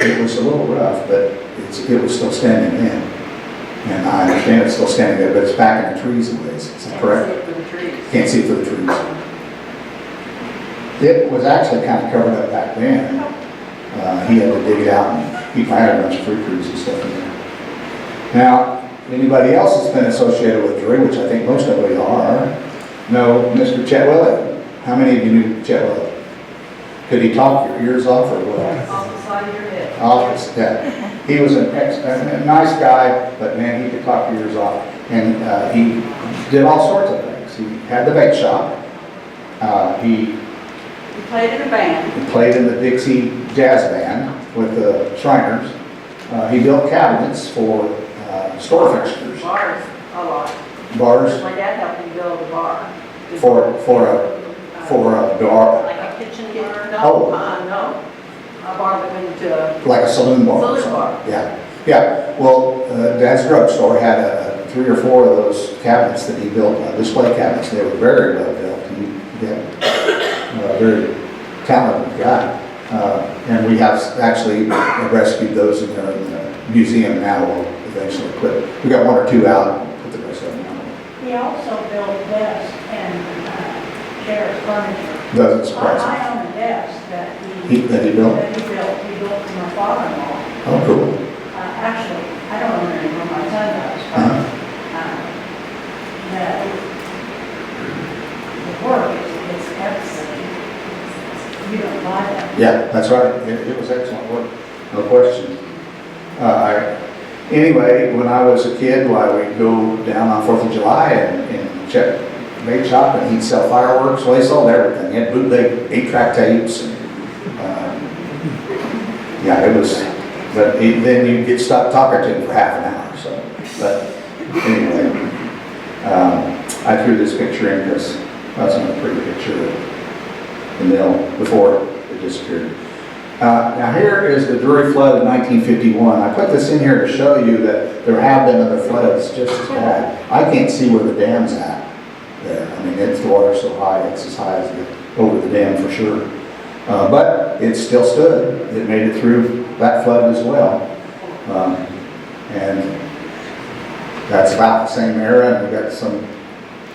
S2: It was a little rough, but it was still standing in. And I understand it's still standing there, but it's back in the trees and ways. Is that correct? Can't see it for the trees. It was actually kind of covered up back then. He had to dig it out, and he planted a bunch of fruit trees and stuff in there. Now, anybody else that's been associated with Drury, which I think most of you are, know Mr. Chet Willett. How many of you knew Chet Willett? Could he talk your ears off or what?
S4: Off the side of your head.
S2: Off, yeah. He was a nice guy, but man, he could talk your ears off. And he did all sorts of things. He had the bake shop. He
S4: played in a band.
S2: He played in the Dixie Jazz Band with the Shriners. He built cabinets for store fixtures.
S4: Bars, a lot.
S2: Bars
S4: My dad helped me build a bar.
S2: for a bar,
S4: Like a kitchen bar?
S2: Oh.
S4: No. A bar that went to
S2: like a saloon bar. or
S4: Saloon
S2: something.
S4: bar.
S2: Yeah. Well, Dad's drugstore had 3 or 4 of those cabinets that he built, display cabinets. They were very well built. He had a very talented guy. And we have actually rescued those in the museum now. We'll eventually put, we got 1 or 2 out, put the rest of them out.
S9: He also built desks and chairs, furniture.
S2: Doesn't surprise me.
S9: I own a desk that
S2: He built?
S9: He built for my father-in-law.
S2: Oh, cool.
S9: Actually, I don't own it anymore, my son does. But the work is excellent. You don't buy that.
S2: Yeah, that's right. It was excellent work, no question. Anyway, when I was a kid, we'd go down on 4th of July and check bake shop, and he'd sell fireworks. Well, he sold everything. He had bootleg 8-track tapes. And, yeah, it was, but then you'd get stuck talking to him for half an hour. So, but anyway, I threw this picture in because that's not a pretty picture of the mill before it disappeared. Now here is the Drury flood of 1951. I put this in here to show you that there have been other floods just as bad. I can't see where the dam's at there. I mean, the water's so high, it's as high as over the dam for sure. But it still stood. It made it through that flood as well. And that's about the same era. And we got some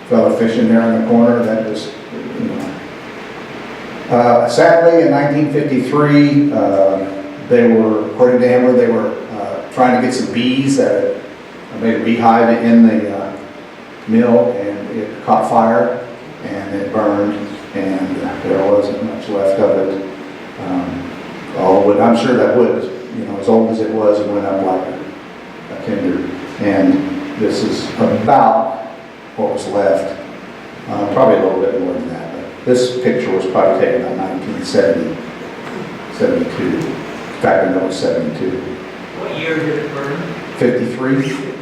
S2: fellow fishing there in the corner that just, you know. Sadly, in 1953, they were, according to Amber, they were trying to get some bees that made a beehive in the mill, and it caught fire and it burned, and there wasn't much left of it. All wood, I'm sure that wood, you know, as old as it was, it went up like a tinder. And this is about what was left, probably a little bit more than that. This picture was probably taken in 1970, 72. In fact, I know it's 72.
S6: What year did it burn?
S2: 53.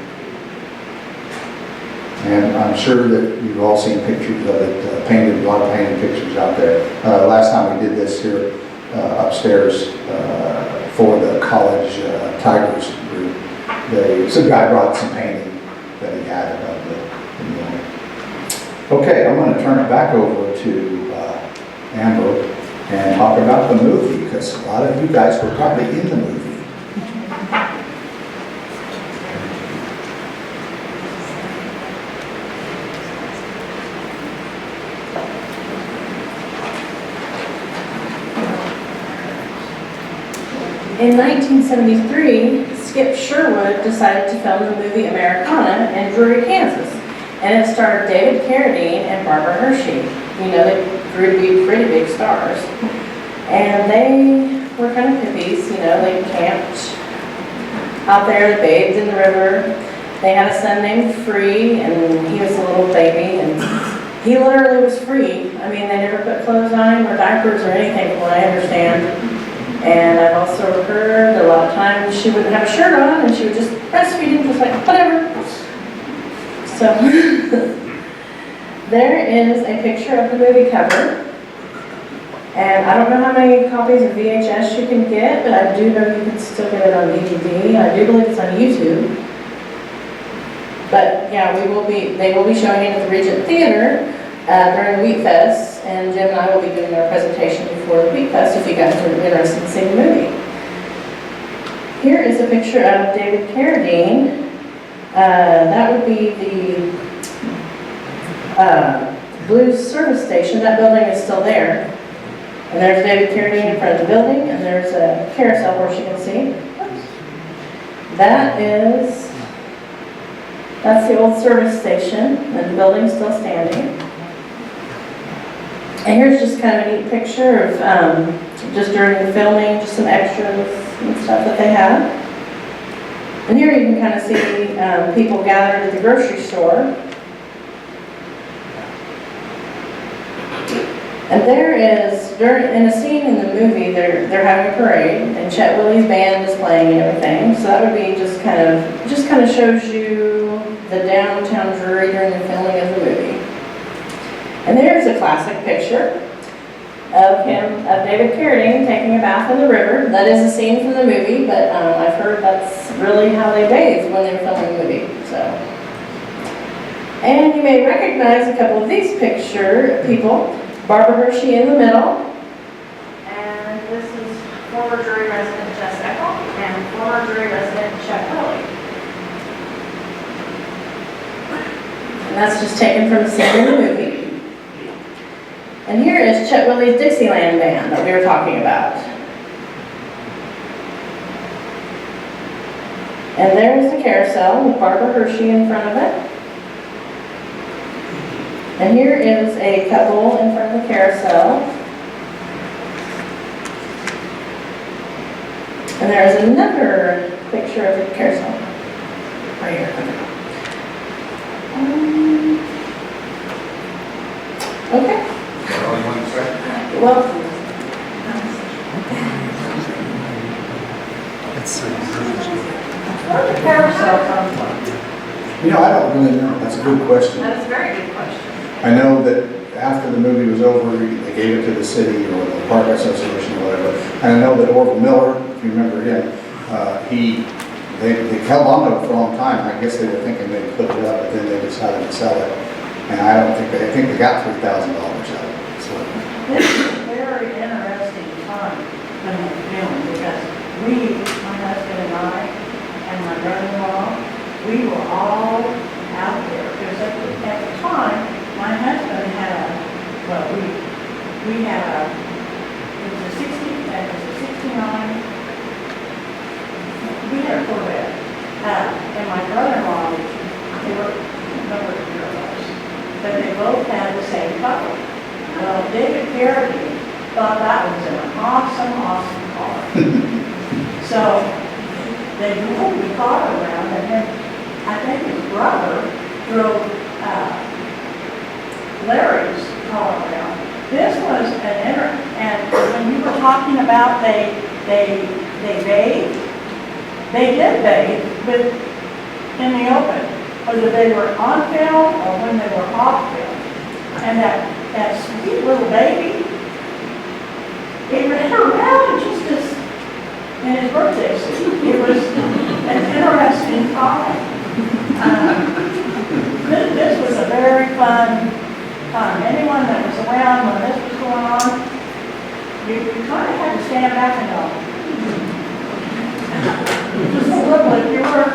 S2: And I'm sure that you've all seen pictures of it, painted, a lot of painted pictures out there. Last time we did this here upstairs for the college Tigers group, some guy brought some painting that he had about the mill. Okay, I'm going to turn it back over to Amber and talk about the movie, because a lot of you guys were probably in the movie.
S3: in 1973, Skip Sherwood decided to film the movie Americana in Drury, Kansas. And it starred David Carradine and Barbara Hershey. You know, they grew to be pretty big stars. And they were kind of hippies, you know, they camped out there, they bathed in the river. They had a son named Free, and he was a little baby, and he literally was free. I mean, they never put clothes on him or diapers or anything, from what I understand. And I've also heard a lot of times she wouldn't have a shirt on, and she would just breastfeed him, just like, whatever. So, there is a picture of the movie cover. And I don't know how many copies of VHS you can get, but I do know you can still get it on DVD. I do believe it's on YouTube. But yeah, they will be showing it at the Regent Theater during the Wheat Fest, and Jim and I will be doing our presentation before the Wheat Fest if you guys are interested in seeing the movie. Here is a picture of David Carradine. That would be the Blues service station. That building is still there. And there's David Carradine in front of the building, and there's a carousel horse you can see. That's the old service station, and the building's still standing. And here's just kind of a neat picture of just during the filming, just some extras and stuff that they had. And here you can kind of see people gathered at the grocery store. And there is, in a scene in the movie, they're having a parade, and Chet Willie's band is playing and everything. So that would be just kind of shows you the downtown Drury during the filming of the movie. And there's a classic picture of David Carradine taking a bath in the river. That is a scene from the movie, but I've heard that's really how they bathed when they were filming the movie. So, and you may recognize a couple of these people. Barbara Hershey in the middle.
S8: And this is former Drury resident Jess Eckel and former Drury resident Chet Willie.
S3: And that's just taken from the scene in the movie. And here is Chet Willie's Dixieland band that we were talking about. And there's the carousel with Barbara Hershey in front of it. And here is a couple in front of the carousel. And there's another picture of the carousel. Right here. Okay.
S2: All you want to say?
S3: Well, where did the carousel come from?
S2: You know, I don't really know. That's a good question.
S4: That is a very good question.
S2: I know that after the movie was over, they gave it to the city or the park association or whatever. And I know that Orville Miller, if you remember him, they held on to it for a long time. I guess they were thinking they'd put it up, but then they decided to sell it. And I think they got $3,000 out of it. So.
S9: This is a very interesting time when they filmed, because my husband and I, and my brother-in-law, we were all out there. Because at the time, my husband had we had it was a 69, we had a Corvette. And my brother-in-law, they were number of year olds, but they both had the same color. Well, David Carradine thought that was an awesome car. So they drove the car around, and then I think his brother drove Larry's car around. This was and when you were talking about they bathed, they did bathe, but in the open, whether they were on film or when they were off film. And that sweet little baby, it ran around just as in his birthday suit. It was an interesting time. This was a very fun time. Anyone that was around when this was going on, you kind of had to stand back and go, just a little if you were,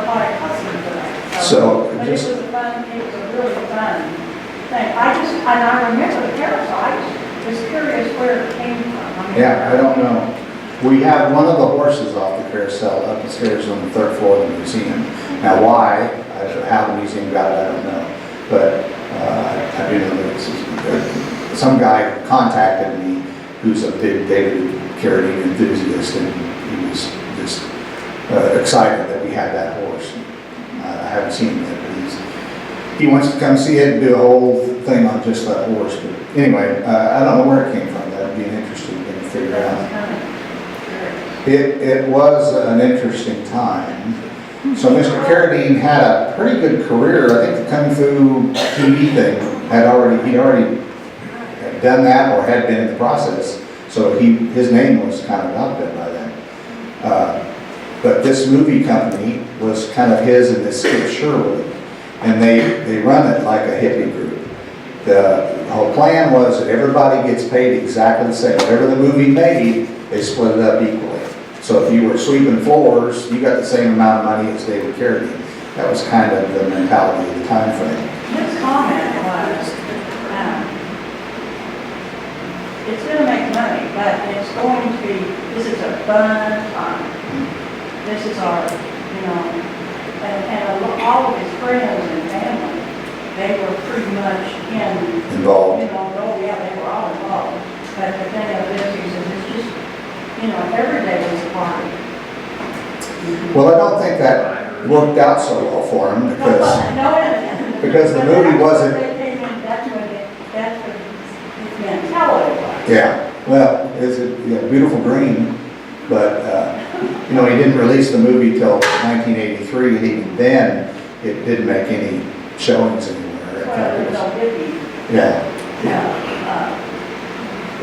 S9: quite accustomed to that.
S2: So,
S9: but
S2: just-
S9: it was a really fun thing. I remember the carousel. I was curious where it came from.
S2: Yeah, I don't know. We have one of the horses off the carousel upstairs on the 3rd floor of the museum. Now why, how the museum got it, I don't know. But I do know that some guy contacted me who's a big David Carradine enthusiast, and he was just excited that we had that horse. I haven't seen him yet, but he wants to come see it and do a whole thing on just that horse. But anyway, I don't know where it came from. That'd be an interesting thing to figure out. It was an interesting time. So Mr. Carradine had a pretty good career. I think the Kung Fu TV thing he'd already done that or had been in the process. So his name was kind of out there by then. But this movie company was kind of his and this Skip Sherwood. And they run it like a hippie group. The whole plan was that everybody gets paid exactly the same. Whatever the movie made, they split it up equally. So if you were sweeping floors, you got the same amount of money as David Carradine. That was kind of the mentality of the time frame.
S9: His comment was, it's going to make money, but it's going to be, this is a fun time. This is our, and all of his friends and family, they were pretty much
S2: Involved.
S9: They were all involved. But the thing of this is, it's just, every day was a party.
S2: Well, I don't think that worked out so well for him because the movie wasn't.
S9: That's what his mentality was.
S2: Yeah, well, it's a beautiful dream, but he didn't release the movie till 1983, and even then, it didn't make any showings anywhere. In fact,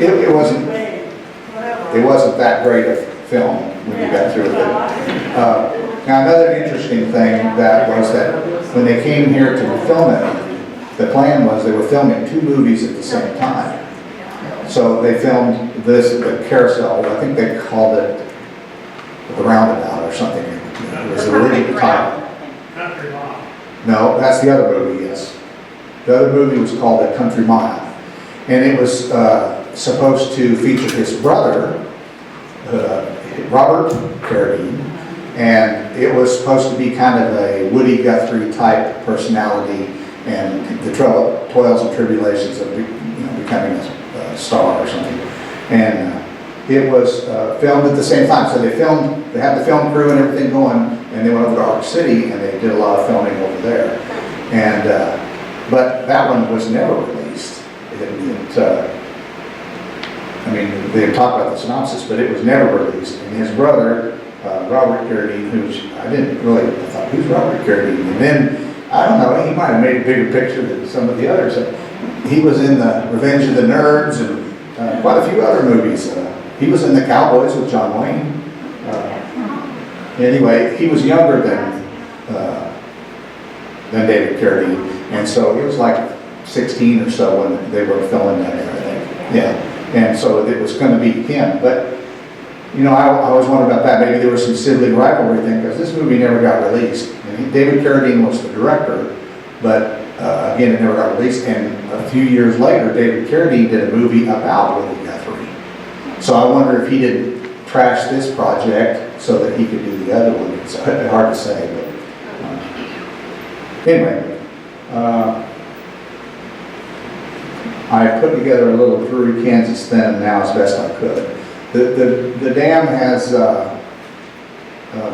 S2: it was, it wasn't. It wasn't that great a film when you got through with it. Now another interesting thing that was that when they came here to film it, the plan was they were filming 2 movies at the same time. So they filmed the Carousel, I think they called it The Roundabout or something. It was the original title. No, that's the other movie, yes. The other movie was called The Country Mile. And it was supposed to feature his brother, Robert Carradine, and it was supposed to be kind of a Woody Guthrie type personality and the toils and tribulations of becoming a star or something. And it was filmed at the same time. So they had the film crew and everything going, and they went over to Arc City and they did a lot of filming over there. And but that one was never released. They talked about the synopsis, but it was never released. And his brother, Robert Carradine, I thought, who's Robert Carradine? And then, I don't know, he might have made a bigger picture than some of the others. He was in the Revenge of the Nerds and quite a few other movies. He was in The Cowboys with John Wayne. Anyway, he was younger than David Carradine, and so he was like 16 or so when they were filming that, I think. Yeah. And so it was going to be him. But, I always wondered about that. Maybe there was some sibling rivalry thing, because this movie never got released. And David Carradine was the director, but again, it never got released. And a few years later, David Carradine did a movie about Woody Guthrie. So I wonder if he didn't trash this project so that he could do the other one. It's hard to say, but anyway. I put together a little Drury, Kansas thing now as best I could. The dam has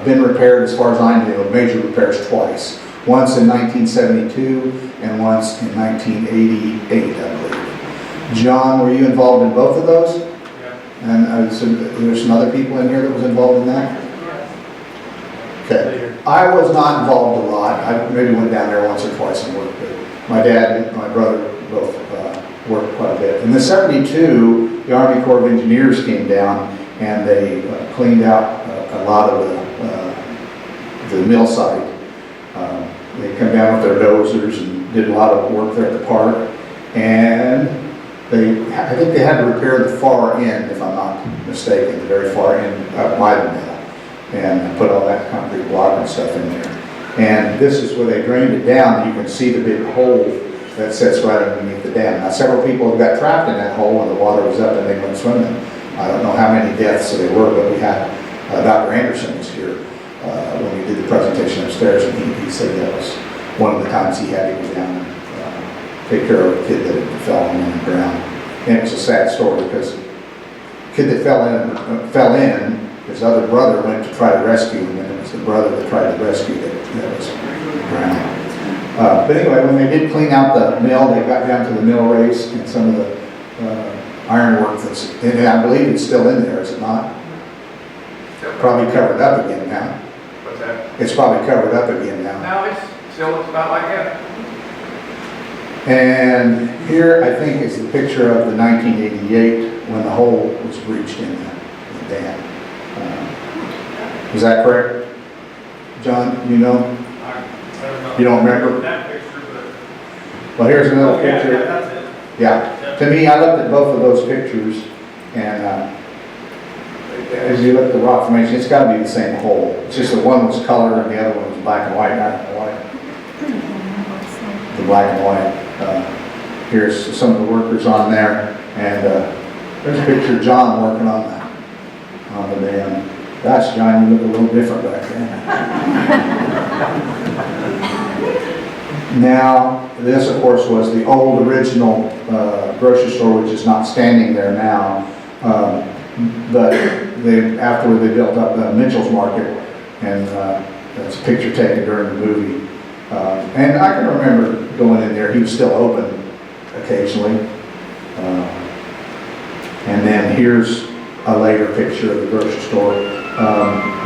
S2: been repaired, as far as I know, major repairs twice. Once in 1972 and once in 1988, I believe. John, were you involved in both of those?
S5: Yeah.
S2: And there's some other people in here that was involved in that? Okay. I was not involved a lot. I maybe went down there once or twice and worked, but my dad and my brother both worked quite a bit. In the 72, the Army Corps of Engineers came down and they cleaned out a lot of the mill site. They come down with their dozers and did a lot of work there at the park. And I think they had to repair the far end, if I'm not mistaken, the very far end by the mill, and put all that concrete block and stuff in there. And this is where they drained it down. You can see the big hole that sits right underneath the dam. Now, several people have got trapped in that hole when the water was up and they went swimming. I don't know how many deaths they were, but we had, Dr. Anderson was here when we did the presentation upstairs, and he said that was one of the times he had to go down and take care of a kid that had fallen in and drowned. And it was a sad story because the kid that fell in, his other brother went to try to rescue him, and it was the brother that tried to rescue that was drowning. But anyway, when they did clean out the mill, they got down to the mill race and some of the ironwork that's, and I believe it's still in there, is it not? Probably covered up again now.
S5: What's that?
S2: It's probably covered up again now.
S5: No, it's still, it's about like that.
S2: And here, I think, is the picture of the 1988 when the hole was breached in the dam. Is that correct? John, you know?
S10: I don't know.
S2: You don't remember?
S10: That picture, but.
S2: Well, here's another
S10: Yeah,
S2: picture.
S10: that's it.
S2: Yeah. To me, I looked at both of those pictures, and as you look at the rock formation, it's got to be the same hole. It's just that one was color and the other one was black and white, not white. The black and white. Here's some of the workers on there, and there's a picture of John working on the dam. Gosh, John, you look a little different back then. Now, this, of course, was the old original grocery store, which is not standing there now. But afterward, they built up Mitchell's Market, and that's a picture taken during the movie. And I can remember going in there. He was still open occasionally. And then here's a later picture of the grocery store.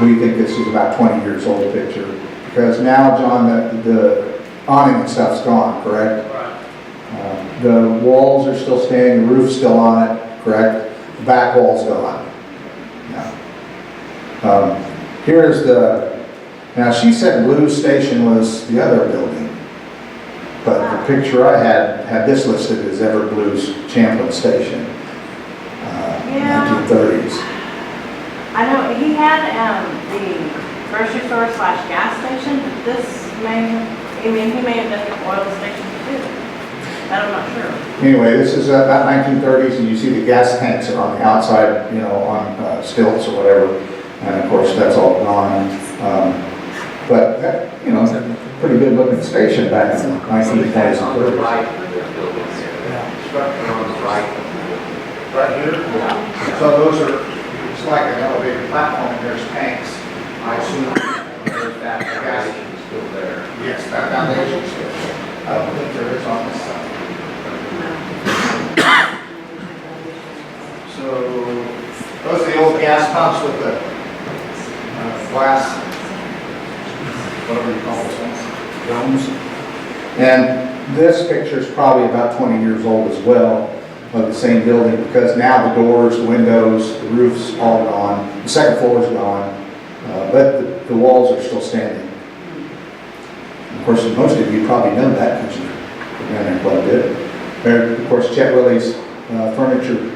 S2: We think this is about 20 years old picture, because now, John, the awning and stuff's gone, correct?
S10: Right.
S2: The walls are still standing, the roof's still on it, correct? The back wall's gone. Yeah. Here's now she said Blue Station was the other building, but the picture I had this listed as Ever Blue's Champlin Station, 1930s.
S8: I know, he had, the grocery store / gas station, but this he may have done the oil station too. But I'm not sure.
S2: Anyway, this is about 1930s, and you see the gas tanks are on the outside, you know, on stilts or whatever, and of course that's all gone. But that, you know, pretty good looking station back in the 1920s and 30s.
S5: Structure on the right.
S2: Right here? So those are, it's like an elevated platform, and there's tanks. I assume there's that gas.
S5: Still there.
S2: Yes, that foundation is still there. I don't think there is on this side. So those are the old gas pumps with the glass, whatever you call those ones, domes. And this picture is probably about 20 years old as well, of the same building, because now the doors, the windows, the roof's all gone, the second floor is gone, but the walls are still standing. Of course, most of you probably know that because you've been there quite a bit. There, of course, Chet Willie's furniture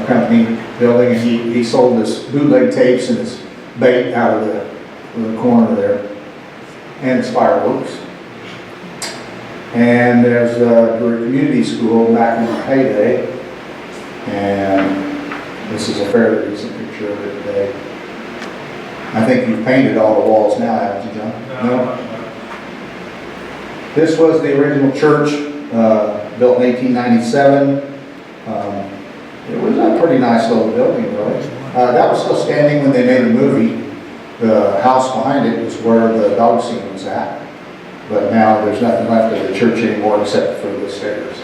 S2: company building, and he sold his bootleg tapes and his bait out of the corner there, and his fireworks. And there's the Drury Community School back in the heyday, and this is a fairly recent picture of it today. I think you've painted all the walls now, haven't you, John? No? This was the original church, built in 1897. It was a pretty nice little building, really. That was still standing when they made the movie. The house behind it was where the dog scene was at. But now there's nothing left of the church anymore except for the stairs.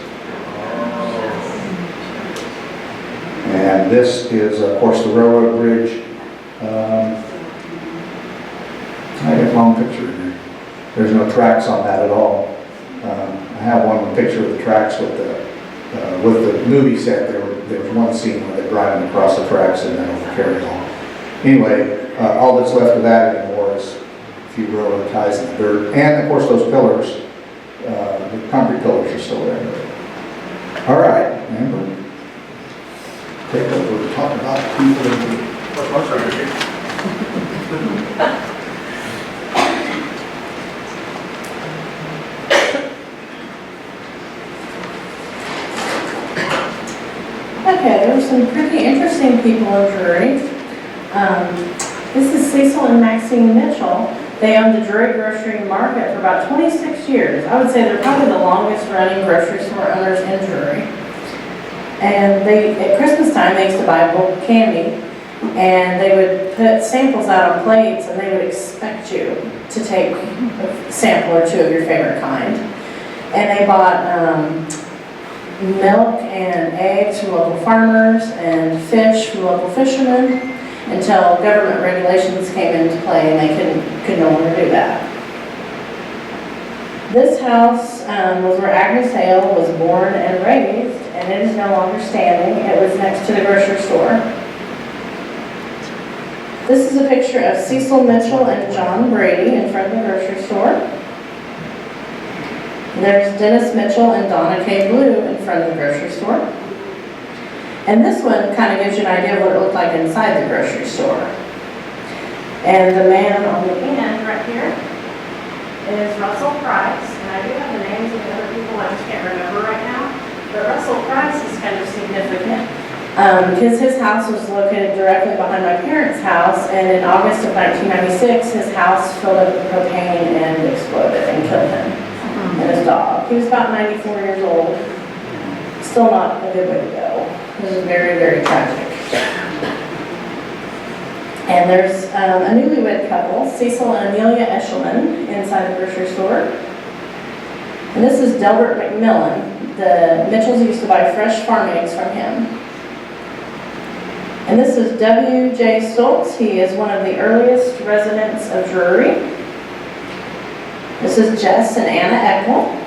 S2: And this is, of course, the railroad bridge. I got a long picture in there. There's no tracks on that at all. I have one picture of the tracks with the movie set. There was one scene where they're driving across the tracks and then over carry on. Anyway, all that's left of that anymore is a few railroad ties in the dirt. And of course those pillars, the concrete pillars are still there. All right, Amber. Take over, talk about people.
S3: Okay, there were some pretty interesting people in Drury. This is Cecil and Maxine Mitchell. They owned the Drury Grocery Market for about 26 years. I would say they're probably the longest running grocery store owners in Drury. And at Christmas time, they used to buy bulk candy, and they would put samples out on plates, and they would expect you to take a sample or two of your favorite kind. And they bought milk and eggs from local farmers and fish from local fishermen until government regulations came into play and they could no longer do that. This house was where Agnes Hale was born and raised, and it is no longer standing. It was next to the grocery store. This is a picture of Cecil Mitchell and John Brady in front of the grocery store. There's Dennis Mitchell and Donna K. Blue in front of the grocery store. And this one kind of gives you an idea of what it looked like inside the grocery store. And the man on the end right here is Russell Price. And I do have the names of the other people I just can't remember right now. But Russell Price is kind of significant because his house was located directly behind my parents' house. And in August of 1996, his house filled up with propane and exploded and killed him and his dog. He was about 94 years old. Still not a good way to go. This is very, very tragic. And there's a newlywed couple, Cecil and Amelia Eshelman, inside the grocery store. And this is Delbert McMillan. The Mitchells used to buy fresh farm eggs from him. And this is W.J. Stoltz. He is one of the earliest residents of Drury. This is Jess and Anna Eckel.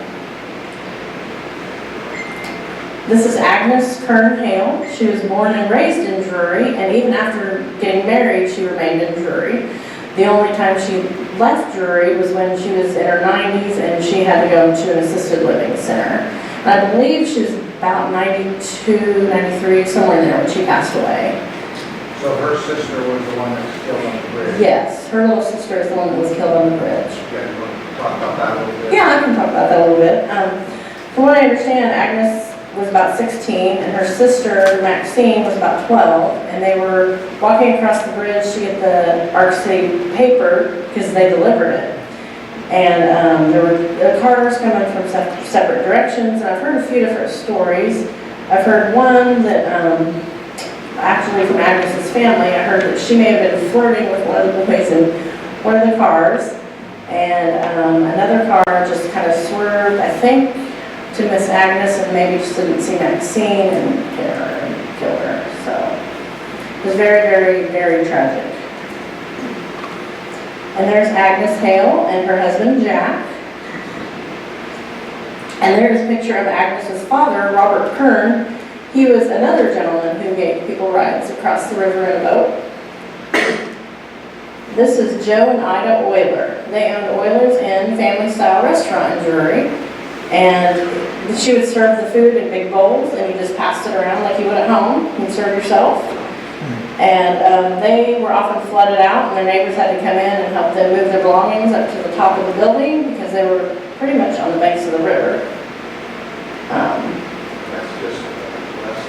S3: This is Agnes Kern Hale. She was born and raised in Drury, and even after getting married, she remained in Drury. The only time she left Drury was when she was in her 90s and she had to go to an assisted living center. And I believe she was about 92, 93, somewhere in there when she passed away.
S10: So her sister was the one that was killed on the bridge?
S3: Yes, her little sister is the one that was killed on the bridge.
S10: Okay, you want to talk about that a little bit?
S3: Yeah, I can talk about that a little bit. From what I understand, Agnes was about 16, and her sister, Maxine, was about 12, and they were walking across the bridge to get the Ark City paper because they delivered it. And there were the cars coming from separate directions, and I've heard a few different stories. I've heard one that, actually from Agnes's family, I heard that she may have been flirting with one of the boys in one of the cars, and another car just kind of swerved, I think, to Miss Agnes, and maybe just didn't see Maxine and hit her and kill her. So it was very, very, very tragic. And there's Agnes Hale and her husband Jack. And there's a picture of Agnes's father, Robert Kern. He was another gentleman who gave people rides across the river in a boat. This is Joe and Ida Euler. They owned Euler's Inn family-style restaurant in Drury. And she would serve the food in big bowls, and you just passed it around like you would at home and serve yourself. And they were often flooded out, and their neighbors had to come in and help them move their belongings up to the top of the building because they were pretty much on the banks of the river.
S10: That's just west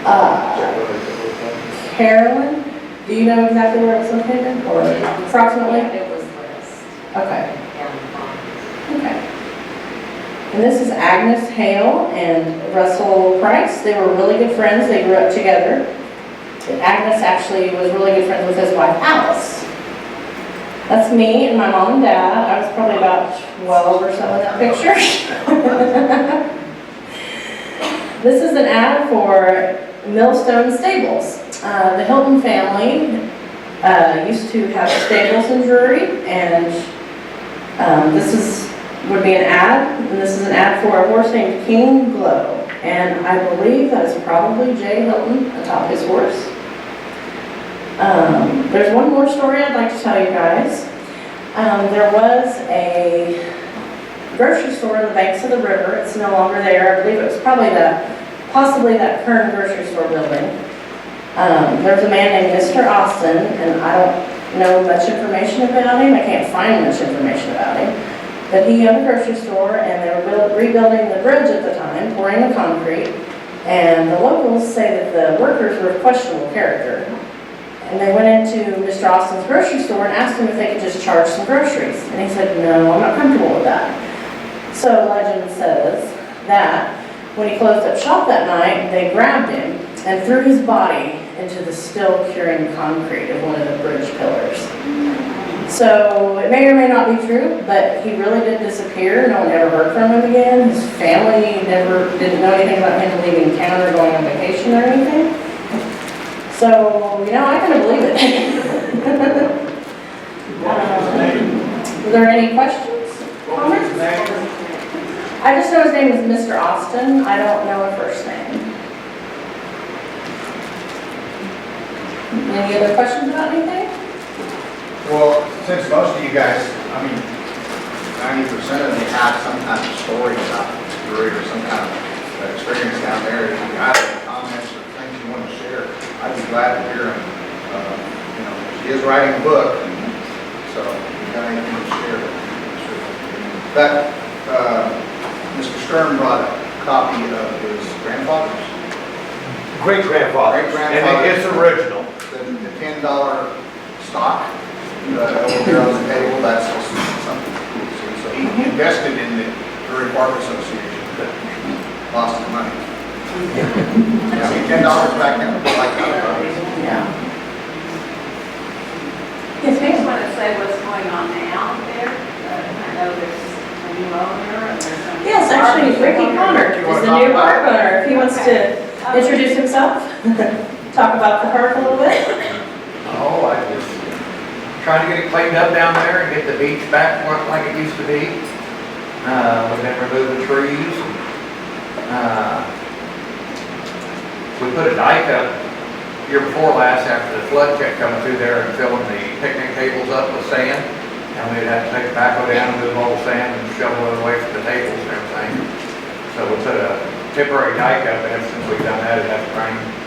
S10: of
S3: Carolyn, do you know exactly where it's located, or approximately?
S4: It was list.
S3: Okay.
S4: And,
S3: Okay. And this is Agnes Hale and Russell Price. They were really good friends. They grew up together. Agnes actually was really good friends with his wife, Alice. That's me and my mom and dad. I was probably about 12 or so in that picture. This is an ad for Millstone Stables. The Hilton family used to have stables in Drury, and this would be an ad, and this is an ad for a horse named King Glow. And I believe that is probably Jay Hilton atop his horse. There's one more story I'd like to tell you guys. There was a grocery store on the banks of the river. It's no longer there. I believe it was possibly that Kern grocery store building. There was a man named Mr. Austin, and I don't know much information about him. I can't find much information about him. But he owned a grocery store, and they were rebuilding the bridge at the time, pouring the concrete. And the locals say that the workers were of questionable character. And they went into Mr. Austin's grocery store and asked him if they could just charge some groceries. And he said, no, I'm not comfortable with that. So legend says that when he closed up shop that night, they grabbed him and threw his body into the still curing concrete of one of the bridge pillars. So it may or may not be true, but he really did disappear. No one ever heard from him again. His family didn't know anything about him leaving town or going on vacation or anything. So, you know, I kind of believe it. Were there any questions, comments? I just know his name is Mr. Austin. I don't know a first name. Any other questions about anything?
S10: Well, since most of you guys, I mean, 90% of you have some kind of story about Drury or some kind of experience down there, if you got any comments or things you want to share, I'd be glad to hear them. You know, she is writing a book, so if you got anything to share, sure. That, Mr. Stern brought a copy of his grandfather's.
S5: Great-grandfather.
S10: Great-grandfather.
S5: And it's original.
S10: The $10 stock over there on the table, that's just something cool to see. So he invested in the Drury Park Association, but lost his money. Yeah, $10 back then, like that.
S3: Yeah.
S4: I just want to say what's going on now there. I know there's a new owner and there's some.
S3: Yes, actually, Ricky Connor is the new park owner. If he wants to introduce himself, talk about the park a little bit.
S5: Oh, I just trying to get it cleaned up down there and get the beach back like it used to be. We've been removing trees. We put a dike up year before last after the flood kept coming through there and filling the picnic tables up with sand. And we'd have to take the backhoe down and move all the sand and shovel it away from the tables and everything. So we put a temporary dike up, and ever since we've done that, it hasn't rained.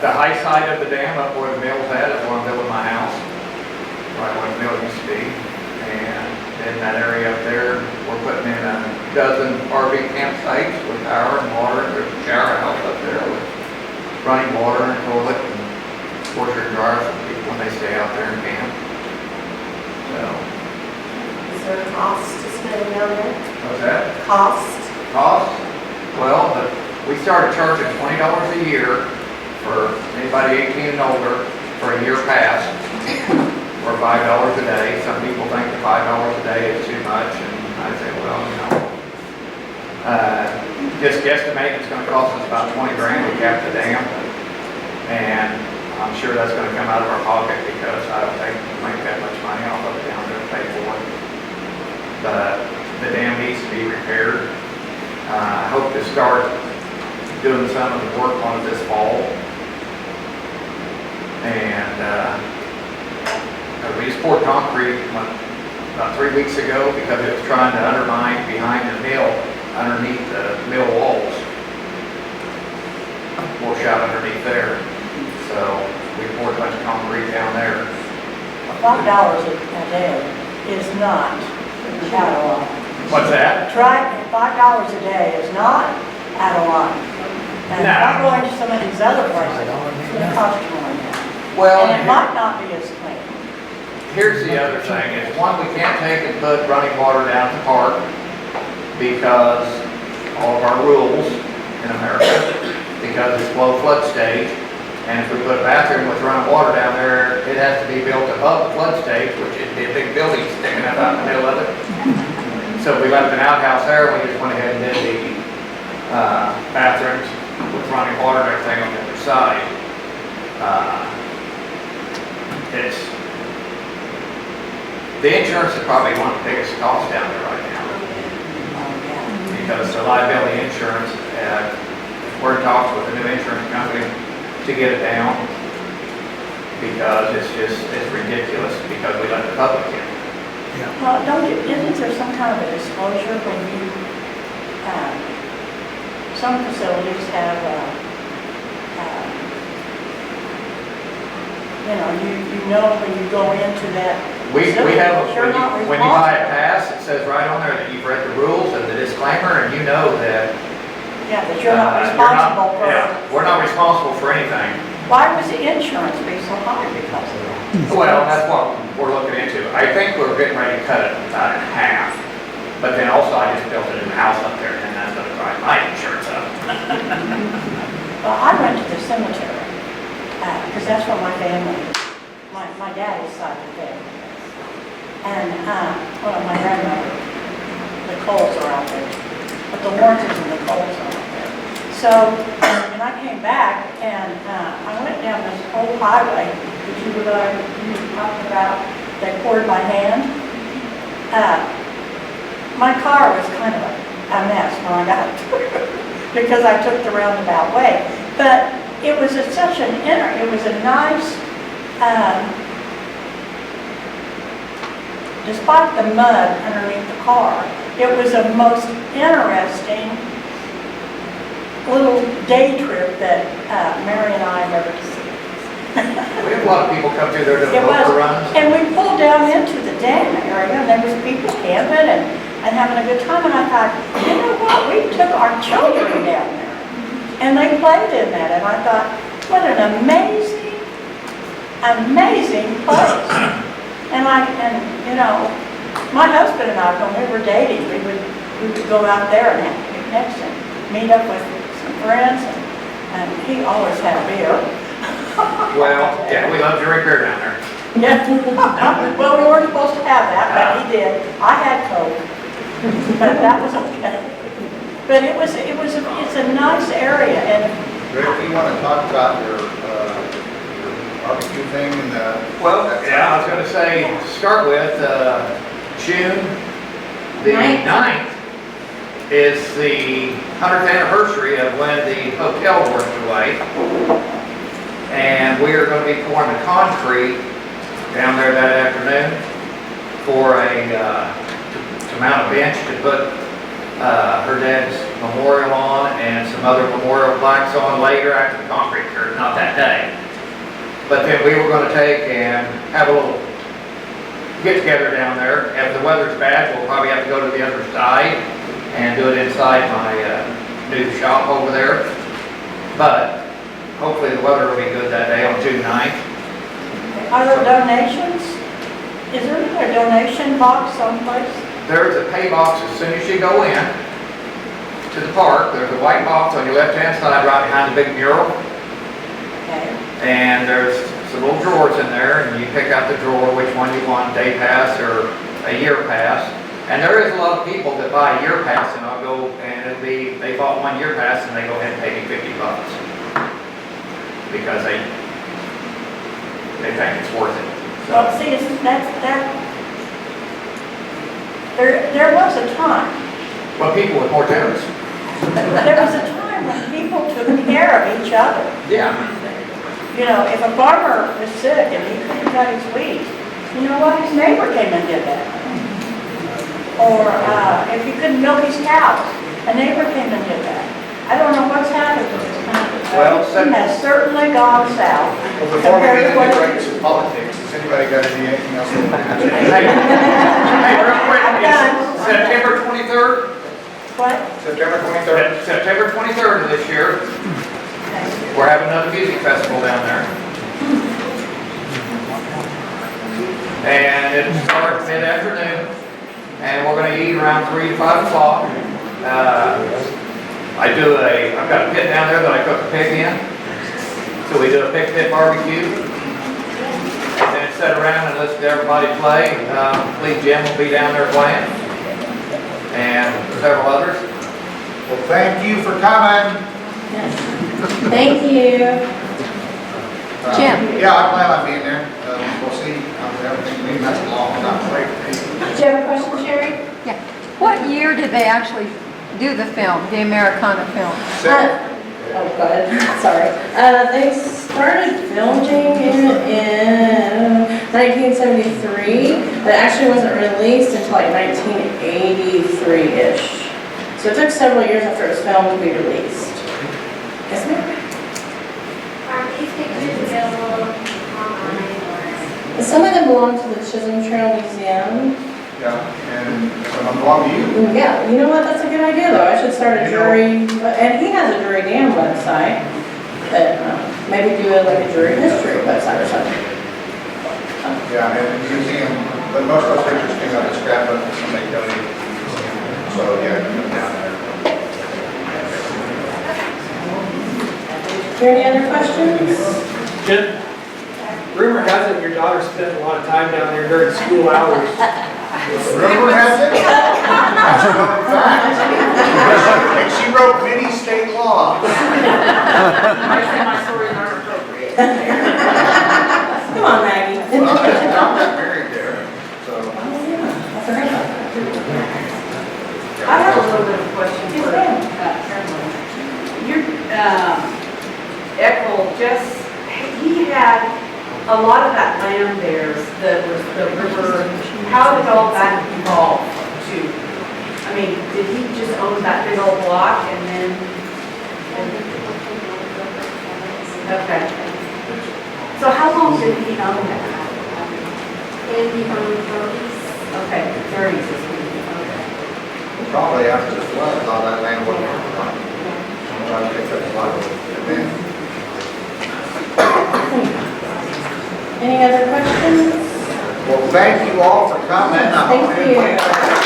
S5: The high side of the dam up where the mill's at is where I'm building my house, right where the mill used to be. And in that area up there, we're putting in a dozen RV campsites with power and water. There's a shower house up there with running water and toilet and washer and dryer for people when they stay out there and camp. So,
S8: Is there a cost to spending down there?
S5: what's that?
S8: Cost?
S5: Cost? Well, we started charging $20 a year for anybody 18 and older for a year pass, or $5 a day. Some people think the $5 a day is too much, and I say, well, you know, just guesstimate it's going to cost us about 20 grand to cap the dam, and I'm sure that's going to come out of our pocket because I don't think we make that much money off of it down there to pay for it. But the dam needs to be repaired. I hope to start doing some of the work on it this fall. And we just poured concrete about 3 weeks ago because it was trying to undermine behind the mill, underneath the mill walls. Wash out underneath there. So we poured a bunch of concrete down there.
S9: $5 a day is not out of line.
S5: What's that?
S9: $5 a day is not out of line. And if I'm going to some of these other places, it's going to cost you more than that.
S5: Well,
S9: And it might not be as clean.
S5: here's the other thing, is one, we can't take and put running water down at the park because all of our rules in America, because it's below flood stage, and if we put a bathroom with running water down there, it has to be built above the flood stage, which is a big building sticking up out in the middle of it. So we left an outhouse there, and we just went ahead and did the bathrooms with running water and everything on the other side. The insurance is probably one of the biggest costs down there right now. Because the liability insurance, we're in talks with a new insurance company to get it down. Because it's ridiculous because we let the public in.
S9: Well, isn't there some kind of a disclosure when you, some facilities have, you know when you go into that
S5: We
S9: facility,
S5: have,
S9: you're not
S5: when you buy a
S9: responsible.
S5: pass, it says right on there that you've read the rules and that disclaimer, and you know that.
S9: Yeah, that you're not
S5: you're
S9: responsible for.
S5: Yeah, we're not responsible for anything.
S9: Why was the insurance be so high because of that?
S5: Well, that's what we're looking into. I think we're getting ready to cut it about in half. But then also, I just built a new house up there, and that's gonna drive my insurance up.
S9: Well, I went to the cemetery, because that's where my family, my daddy's side of the family is. And, well, my grandmother, the Coles are out there, but the Lawrences and the Coles are out there. So, and I came back, and I went down this old highway, which you were talking about, that poured by hand. My car was kind of a mess when I got through, because I took the roundabout way. But it was such an it was a nice, despite the mud underneath the car, it was a most interesting little day trip that Mary and I never seen.
S5: We have a lot of people come through there to
S9: It was,
S5: poker runs.
S9: and we pulled down into the dam area, and there was people camping and having a good time, and I thought, you know what, we took our children down there, and they played in that, and I thought, what an amazing, amazing place. And you know, my husband and I, when we were dating, we would go out there and have picnics and meet up with some friends, and he always had a beer.
S5: Well, yeah, we love Drury beer down there.
S9: Yeah. Well, we weren't supposed to have that, but he did. I had Coke, but that was okay. But it's a nice area, and
S10: Rick, you want to talk about your barbecue thing and
S5: Well, yeah, I was gonna say, to start with, June the 9th is the 100th anniversary of when the hotel worked away. And we are gonna be pouring the concrete down there that afternoon for to mount a bench to put her dad's memorial on and some other memorial plaques on later after the concrete cured, not that day. But then we were gonna take and have a little get together down there. If the weather's bad, we'll probably have to go to the other side and do it inside my new shop over there. But hopefully the weather will be good that day on June 9th.
S9: are there donations? Is there a donation box someplace?
S5: There's a pay box as soon as you go in to the park. There's a white box on your left-hand side right behind the big mural.
S9: Okay.
S5: And there's some little drawers in there, and you pick out the drawer, which one you want, day pass or a year pass. And there is a lot of people that buy a year pass, and I'll go, and it'll be, they bought 1 year pass, and they go ahead and pay me $50. Because they think it's worth it.
S9: Well, see, there was a time,
S5: Well, people with more generous.
S9: there was a time when people took care of each other.
S5: Yeah.
S9: You know, if a farmer was sick and he couldn't cut his wheat, you know what, his neighbor came and did that. Or if he couldn't milk his cows, a neighbor came and did that. I don't know what's happened to this country.
S5: Well,
S9: It has certainly gone south.
S10: Well, before we
S9: compared
S10: get
S9: to what
S10: into
S9: it
S10: greatness of politics, has anybody got anything else they want to add?
S5: Hey, real quick,
S9: I'm done.
S5: it's September 23rd?
S9: What?
S10: September 23rd.
S5: September 23rd of this year, we're having another music festival down there. And it starts mid-afternoon, and we're gonna eat around 3 to 5 o'clock. I've got a pit down there that I cook the pig in. So we do a pit barbecue. And then sit around and listen to everybody play. Lee Jim will be down there playing. And several others.
S10: Well, thank you for coming.
S1: Thank you. Jim.
S10: Yeah, I plan on being there. We'll see how everything, maybe that's a long time away.
S1: Do you have a question, Sherry? Yeah. What year did they actually do the film, the Americana film?
S3: Oh, good, sorry. They started filming in 1973, but it actually wasn't released until like 1983-ish. So it took several years after it was filmed to be released. Yes, ma'am?
S8: Are these pictures available online or?
S3: Some of them belong to the Chisholm Trail Museum,
S10: Yeah, and so I'm belong to you.
S3: Yeah, you know what, that's a good idea though, I should start a Drury, and he has a Drury Dam website, but maybe do like a Drury history website or something.
S10: Yeah, and the museum, but most of those pictures came out of scrapbook that somebody donated to the museum. So, yeah, come down there.
S3: Is there any other questions?
S11: Jim, rumor has it your daughter spent a lot of time down there during school hours.
S10: Rumor has it? And she wrote many state laws.
S4: I say my stories aren't appropriate.
S3: Come on, Maggie.
S10: Well, I'm not married there, so.
S4: I have a little bit of a question
S3: Yes,
S4: for
S3: ma'am.
S4: Carolyn. Your, Eckel just, he had a lot of that land there that was the river. How did all that evolve to? I mean, did he just own that big old block and then? Okay. So how long did he own that?
S8: In the early 30s.
S4: Okay, 30s is when he owned it.
S10: Probably after the flood, all that land wasn't on. I picked up a lot of it then.
S3: Any other questions?
S10: Well, thank you all for coming. I hope
S3: Thank you.
S10: everybody-